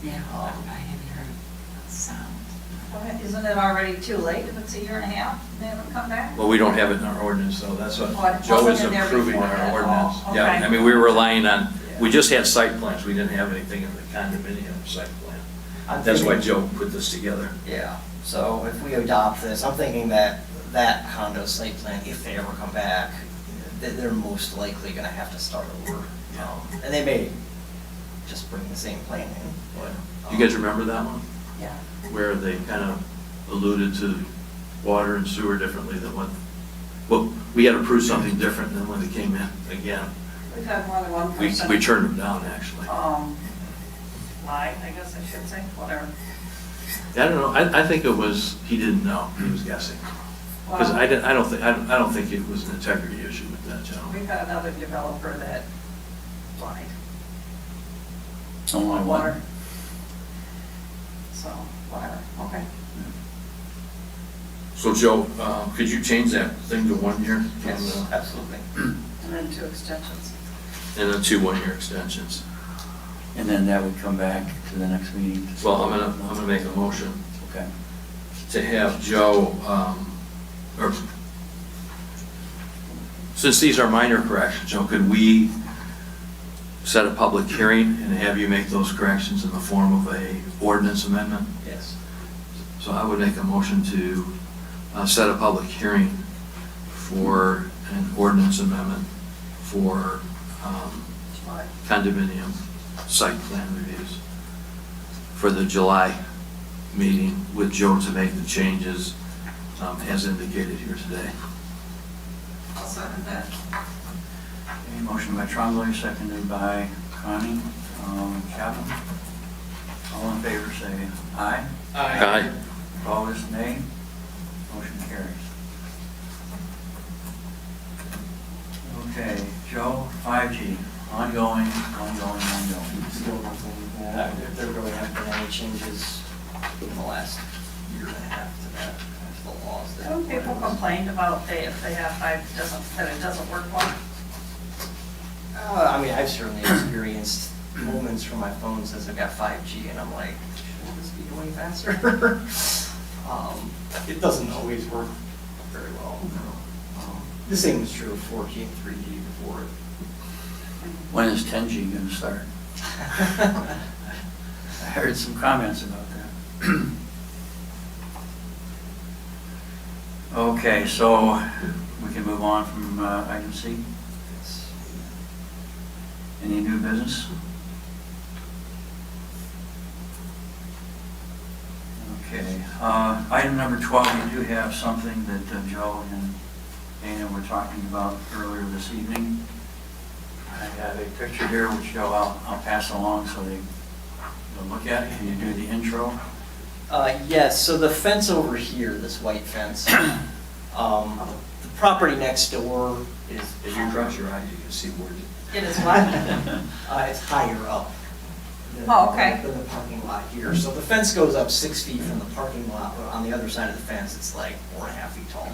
Speaker 3: Yeah, I haven't heard a sound.
Speaker 5: Well, isn't it already too late if it's 1.5 years and they haven't come back?
Speaker 1: Well, we don't have it in our ordinance, though. That's
Speaker 5: What,
Speaker 1: what Joe is
Speaker 5: wasn't in there
Speaker 1: approving
Speaker 5: before
Speaker 1: our
Speaker 5: that?
Speaker 1: ordinance.
Speaker 5: Oh,
Speaker 1: Yeah,
Speaker 5: okay.
Speaker 1: I mean, we were relying on, we just had site plans. We didn't have anything in the condominium site plan. That's why Joe put this together.
Speaker 7: Yeah, so if we adopt this, I'm thinking that that condo site plan, if they ever come back, they're most likely gonna have to start over. And they may just bring the same plan in, but.
Speaker 1: You guys remember that one?
Speaker 7: Yeah.
Speaker 1: Where they kind of alluded to water and sewer differently than what, well, we had to prove something different than when they came in again.
Speaker 5: We've had more than one
Speaker 1: We
Speaker 5: person.
Speaker 1: turned them down, actually.
Speaker 5: Lie, I guess I should say, whatever.
Speaker 1: I don't know, I think it was, he didn't know, he was guessing. Because
Speaker 5: Well,
Speaker 1: I don't think it was an integrity issue with that gentleman.
Speaker 5: We've had another developer that lied.
Speaker 2: Oh, my
Speaker 5: Water. So, whatever, okay.
Speaker 1: So Joe, could you change that thing to 1 year?
Speaker 7: Yes, absolutely.
Speaker 5: And then 2 extensions.
Speaker 1: And then 2 1-year extensions.
Speaker 2: And then that would come back to the next meeting.
Speaker 1: Well, I'm gonna make a motion
Speaker 2: Okay.
Speaker 1: to have Joe, or, since these are minor corrections, Joe, could we set a public hearing and have you make those corrections in the form of a ordinance amendment?
Speaker 7: Yes.
Speaker 1: So I would make a motion to set a public hearing for an ordinance amendment for
Speaker 5: July.
Speaker 1: condominium site plan reviews for the July meeting with Joe to make the changes as indicated here today.
Speaker 5: I'll second that.
Speaker 2: Okay, motion by Trombley, seconded by Connie. Chapman? All in favor, say aye.
Speaker 1: Aye.
Speaker 2: Opposed, nay. Motion carries. Okay, Joe, 5G, ongoing.
Speaker 7: Still nothing, if there really haven't been any changes in the last year and a half to that, to the laws. that-
Speaker 5: Some people complained about if they have 5, that it doesn't work well.
Speaker 7: I mean, I've certainly experienced moments from my phone says I've got 5G, and I'm like, shouldn't this be going faster? It doesn't always work very well. The same is true of 4G and 3G before it.
Speaker 2: When is 10G going to start? I heard some comments about that. Okay, so we can move on from item C. Any new business? Okay, item number 12, we do have something that Joe and Dana were talking about earlier this evening. I have a picture here which Joe, I'll pass along so they can look at it. Can you do the intro?
Speaker 7: Yes, so the fence over here, this white fence, the property next door is.
Speaker 1: If you cross your eyes, you can see where
Speaker 5: It is what?
Speaker 7: It's higher up. than-
Speaker 5: Oh, okay.
Speaker 7: Than the parking lot here. So the fence goes up 6 feet from the parking lot, but on the other side of the fence, it's like 4.5 feet tall.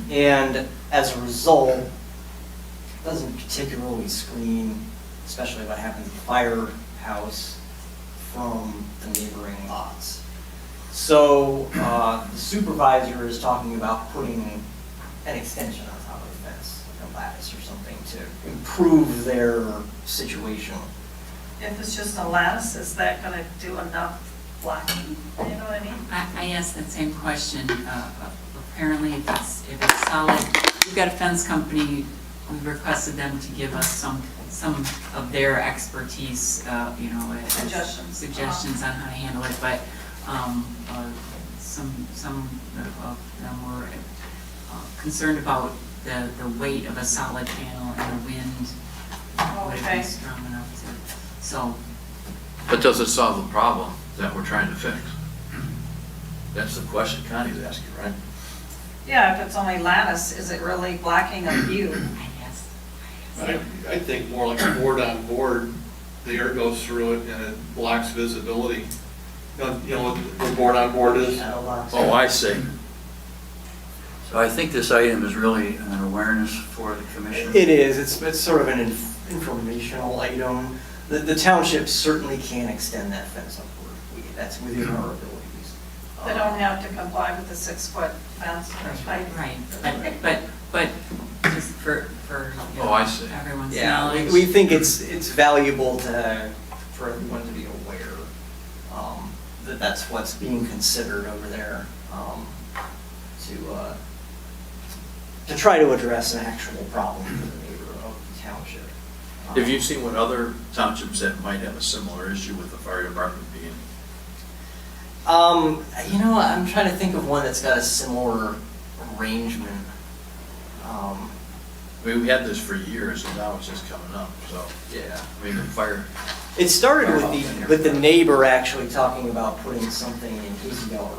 Speaker 7: And as a result, it doesn't particularly screen, especially what happens at the firehouse, from the neighboring lots. So the supervisor is talking about putting an extension on top of the fence, like a lattice or something, to improve their situation.
Speaker 5: If it's just a lattice, is that gonna do enough blocking? You know what I mean?
Speaker 3: I asked that same question. Apparently, if it's solid, we've got a fence company, we requested them to give us some of their expertise, as suggestions on how to handle it, but some of them were concerned about the weight of a solid panel and the wind. Would it
Speaker 5: Okay.
Speaker 3: be strong enough to, so,
Speaker 1: But does it solve the problem that we're trying to fix? That's the question Connie's asking, right?
Speaker 5: Yeah, if it's only lattice, is it really blocking a view?
Speaker 3: I guess.
Speaker 8: I think more like a board on board, the air goes through it and it blocks visibility. You know what the board on board is?
Speaker 7: Shadow box.
Speaker 1: Oh, I see.
Speaker 2: So I think this item is really an awareness for the commission.
Speaker 7: It is, it's sort of an informational item. The township certainly can extend that fence upward. That's within our abilities.
Speaker 5: They don't have to comply with the 6-foot fence height.
Speaker 3: Right, but just for you
Speaker 1: Oh,
Speaker 3: know,
Speaker 1: I see.
Speaker 3: everyone's
Speaker 7: Yeah,
Speaker 3: knowledge.
Speaker 7: we think it's valuable for everyone to be aware. that that's what's being considered over there, to try to address an actual problem for the neighbor of the township.
Speaker 1: Have you seen what other townships that might have a similar issue with the fire department being?
Speaker 7: I'm trying to think of one that's got a similar arrangement.
Speaker 1: I mean, we had this for years, and now it's just coming up, so,
Speaker 7: Yeah.
Speaker 1: I mean, the fire,
Speaker 7: It started with the neighbor actually talking about putting something in his yard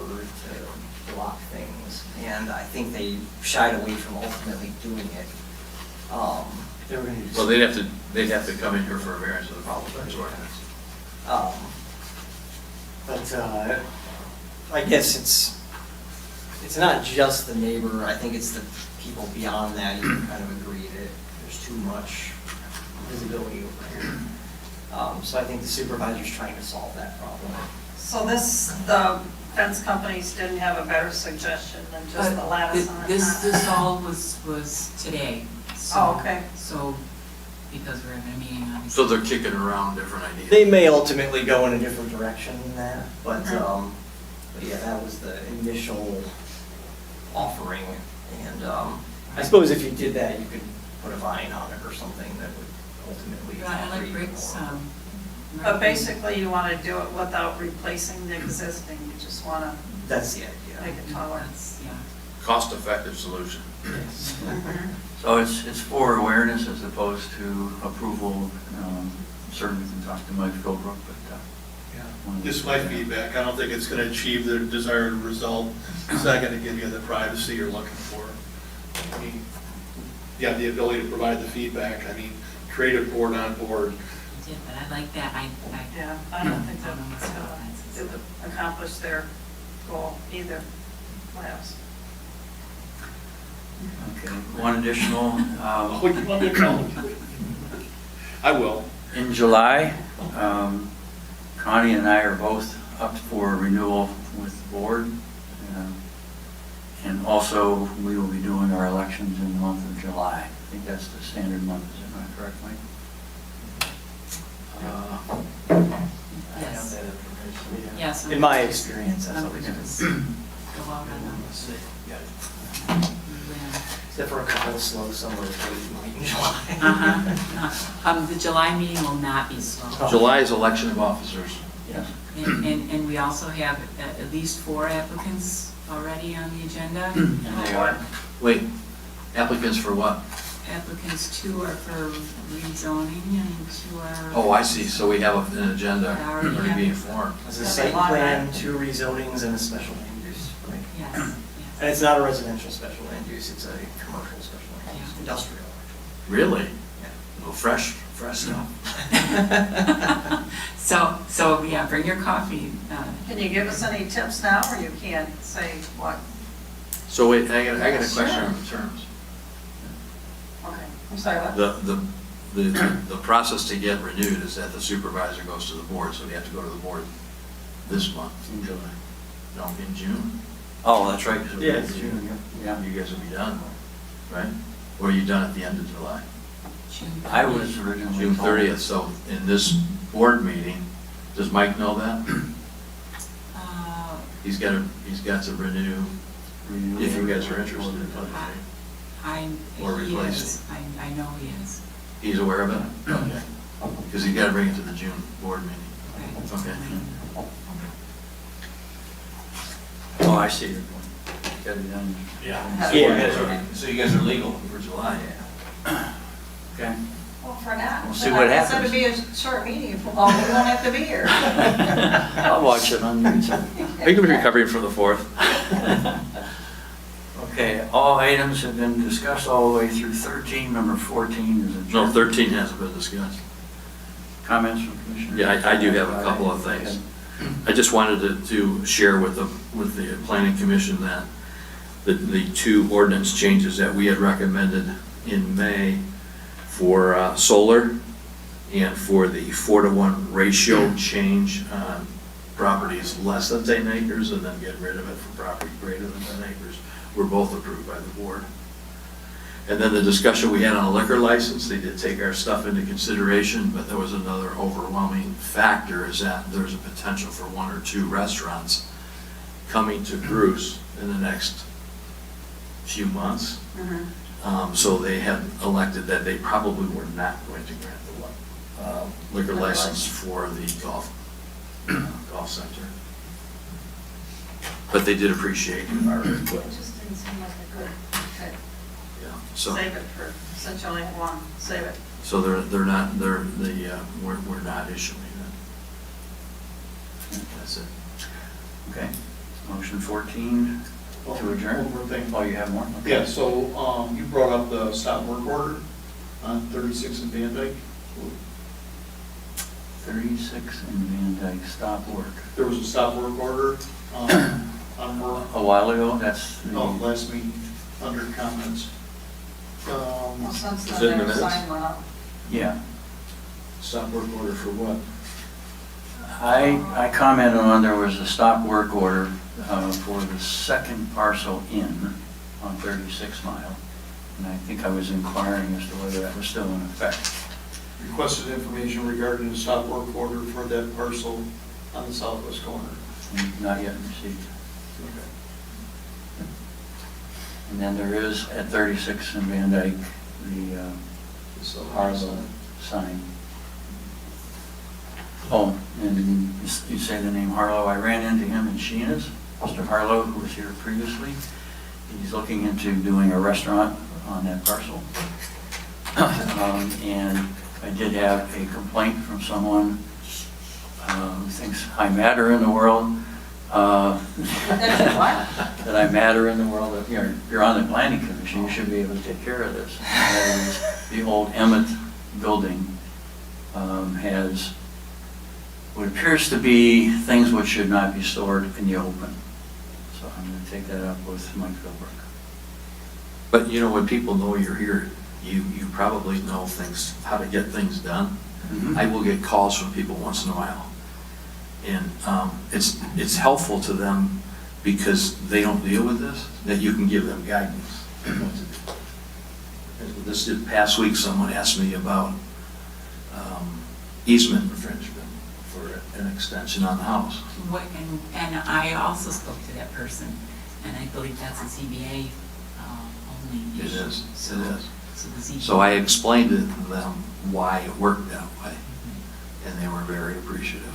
Speaker 7: to block things, and I think they shied away from ultimately doing it. They were gonna do
Speaker 1: well, they'd have to come in here for a variance of the problem, that's ordinance.
Speaker 7: But I guess it's not just the neighbor, I think it's the people beyond that who kind of agree that there's too much visibility over here. So I think the supervisor's trying to solve that problem.
Speaker 5: So the fence companies didn't have a better suggestion than just the lattice on it?
Speaker 3: This all was today. So-
Speaker 5: Oh, okay.
Speaker 3: So, because we're having a meeting on it.
Speaker 1: So they're kicking around different ideas.
Speaker 7: They may ultimately go in a different direction than that, but yeah, that was the initial offering. And I suppose if you did that, you could put a vine on it or something that would ultimately.
Speaker 3: I like
Speaker 7: create
Speaker 3: Rick's,
Speaker 7: more.
Speaker 5: But basically, you want to do it without replacing the existing, you just want to
Speaker 7: That's the idea.
Speaker 5: make it taller.
Speaker 3: Yeah.
Speaker 1: Cost-effective solution.
Speaker 7: Yes.
Speaker 2: So it's for awareness as opposed to approval. Certainly we can talk to Mike Philbrook, but.
Speaker 8: This is my feedback. I don't think it's going to achieve the desired result. It's not going to give you the privacy you're looking for. I mean, you have the ability to provide the feedback. I mean, create a board on board.
Speaker 3: Yeah, but I like that.
Speaker 5: Yeah, I don't think
Speaker 3: I don't know what's
Speaker 5: that's
Speaker 3: going on.
Speaker 5: going to accomplish their goal either, perhaps.
Speaker 2: Okay, one additional,
Speaker 8: Oh, you want me to call them? I will.
Speaker 2: in July, Connie and I are both up for renewal with the board. And also, we will be doing our elections in the month of July. I think that's the standard month, is that not correct, Mike?
Speaker 7: I have
Speaker 3: Yes.
Speaker 7: that information.
Speaker 3: Yes.
Speaker 7: In my experience, that's what we do.
Speaker 3: Just go out on them.
Speaker 7: Except for a couple of slow summers, we in July.
Speaker 3: The July meeting will not be slow.
Speaker 1: July is election of officers.
Speaker 2: Yes.
Speaker 3: And we also have at least 4 applicants already on the agenda.
Speaker 2: And they are,
Speaker 1: Wait, applicants for what?
Speaker 3: Applicants, 2 are for rezoning and 2 are.
Speaker 1: Oh, I see, so we have an agenda
Speaker 3: Already
Speaker 1: already
Speaker 3: have
Speaker 1: being
Speaker 3: it.
Speaker 1: formed.
Speaker 7: It's a site plan, 2 rezonings, and a special land use, right?
Speaker 3: Yes,
Speaker 7: And
Speaker 3: yes.
Speaker 7: it's not a residential special land use, it's a commercial special land use,
Speaker 3: Yeah.
Speaker 7: industrial.
Speaker 1: Really?
Speaker 7: Yeah.
Speaker 1: Oh, fresh stuff.
Speaker 3: So, yeah, bring your coffee.
Speaker 5: Can you give us any tips now, or you can't say what?
Speaker 1: So wait, I got a
Speaker 5: Sure.
Speaker 1: question on the terms.
Speaker 5: Okay, I'm sorry, what?
Speaker 1: The process to get renewed is that the supervisor goes to the board, so we have to go to the board this month.
Speaker 2: in July.
Speaker 1: No, in June.
Speaker 2: Oh, that's right. 'cause
Speaker 7: Yeah,
Speaker 2: it's
Speaker 7: it's
Speaker 2: June, yeah.
Speaker 1: You guys will be done, right? Or are you done at the end of July?
Speaker 3: June
Speaker 2: I was originally
Speaker 1: June
Speaker 2: told-
Speaker 1: 30th, so in this board meeting, does Mike know that?
Speaker 3: Uh,
Speaker 1: He's got to renew, if you guys are interested in it. Or
Speaker 3: he
Speaker 1: replace
Speaker 3: is. I know he is.
Speaker 1: He's aware of it? Okay. Because he's got to bring it to the June board meeting.
Speaker 3: Okay.
Speaker 1: Okay.
Speaker 2: Oh, I see your point. Got it done.
Speaker 1: Yeah.
Speaker 7: Yeah.
Speaker 1: So you guys are legal for July?
Speaker 2: Okay.
Speaker 5: Well, for now.
Speaker 2: We'll see what happens.
Speaker 5: Instead of be a short meeting, we won't have to be here.
Speaker 2: I'll watch it on YouTube.
Speaker 1: Are you going to be recovering from the 4th?
Speaker 2: Okay, all items have been discussed all the way through 13. Number 14 is adjourned.
Speaker 1: No, 13 hasn't been discussed.
Speaker 2: Comments from commissioners?
Speaker 1: Yeah, I do have a couple of things. I just wanted to share with the planning commission that the 2 ordinance changes that we had recommended in May for solar and for the 4-to-1 ratio change on properties less than 10 acres and then get rid of it for property greater than 10 acres were both approved by the board. And then the discussion we had on a liquor license, they did take our stuff into consideration, but there was another overwhelming factor is that there's a potential for 1 or 2 restaurants coming to Bruce in the next few months. So they had elected that they probably were not going to grant the liquor license for the golf center. But they did appreciate our
Speaker 5: It
Speaker 1: input.
Speaker 5: just didn't seem like a good fit.
Speaker 1: Yeah, so,
Speaker 5: Save it for, since you only have one, save it.
Speaker 1: so we're not issuing it. That's it.
Speaker 2: Okay. Motion 14 to adjourn.
Speaker 11: One more thing.
Speaker 2: Oh, you have more? Okay.
Speaker 11: Yeah, so you brought up the stop work order on 36 and Van Dyke.
Speaker 2: 36 and Van Dyke stop work.
Speaker 11: There was a stop work order on work,
Speaker 2: A while ago, that's the...
Speaker 11: last meeting, under comments.
Speaker 5: Well, since
Speaker 1: Is it in
Speaker 5: then,
Speaker 1: the
Speaker 5: their
Speaker 1: minutes?
Speaker 5: sign went up.
Speaker 2: Yeah.
Speaker 1: Stop work order for what?
Speaker 2: I commented on there was a stop work order for the second parcel in on 36 Mile. And I think I was inquiring as to whether that was still in effect.
Speaker 11: Requested information regarding the stop work order for that parcel on the southwest corner.
Speaker 2: Not yet received. And then there is at 36 in Van Dyke, the Harlow sign. Oh, and you say the name Harlow, I ran into him in Sheena's, Mr. Harlow, who was here previously. He's looking into doing a restaurant on that parcel. And I did have a complaint from someone who thinks I matter in the world. That I matter in the world, that you're on the planning commission, you should be able to take care of this. And that is, the old Emmett building has what appears to be things which should not be stored in the open. So I'm going to take that up with Mike Philbrook.
Speaker 1: But you know, when people know you're here, you probably know things, how to get things done. I will get calls from people once in a while. And it's helpful to them because they don't deal with this, that you can give them guidance on what to do. This past week, someone asked me about easement infringement for an extension on the house.
Speaker 3: And I also spoke to that person, and I believe that's a ZBA only
Speaker 1: It
Speaker 3: issue.
Speaker 1: is,
Speaker 3: So-
Speaker 1: it is.
Speaker 3: So the ZBA.
Speaker 1: So I explained to them why it worked that way, and they were very appreciative.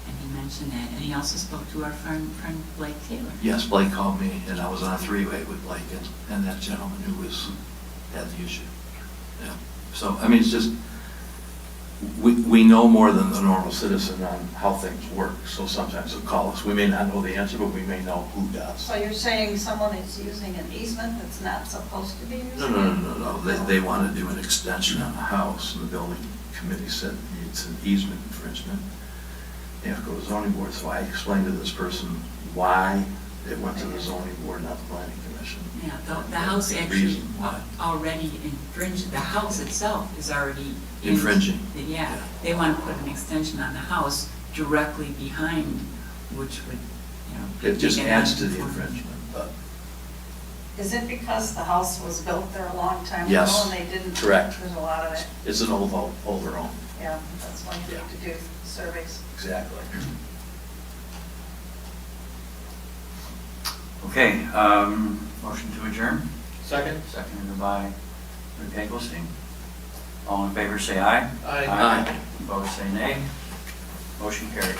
Speaker 3: And he mentioned that, and he also spoke to our friend Blake Taylor.
Speaker 1: Yes, Blake called me, and I was on a three-way with Blake and that gentleman who had the issue. Yeah. So, I mean, it's just, we know more than the normal citizen on how things work, so sometimes they'll call us. We may not know the answer, but we may know who does.
Speaker 5: So you're saying someone is using an easement that's not supposed to be using it?
Speaker 1: No. They want to do an extension on the house, and the building committee said it's an easement infringement. They have to go to the zoning board, so I explained to this person why it went to the zoning board, not the planning commission.
Speaker 3: Yeah, the house actually
Speaker 1: Reason why.
Speaker 3: already infringed, the house itself is already.
Speaker 1: Infringing.
Speaker 3: Yeah, they want to put an extension on the house directly behind, which would,
Speaker 1: It just
Speaker 3: take
Speaker 1: adds
Speaker 3: out
Speaker 1: to the
Speaker 3: for-
Speaker 1: infringement, but.
Speaker 5: Is it because the house was built there a long time ago
Speaker 1: Yes,
Speaker 5: and they didn't?
Speaker 1: correct.
Speaker 5: There's a lot of it.
Speaker 1: It's an older home.
Speaker 5: Yeah, that's why you need to do surveys.
Speaker 1: Exactly.
Speaker 2: Okay, motion to adjourn?
Speaker 11: Second?
Speaker 2: Seconded by Rick Engelstein. All in favor, say aye.
Speaker 11: Aye.
Speaker 1: Aye.
Speaker 2: Opposed, say nay. Motion carries.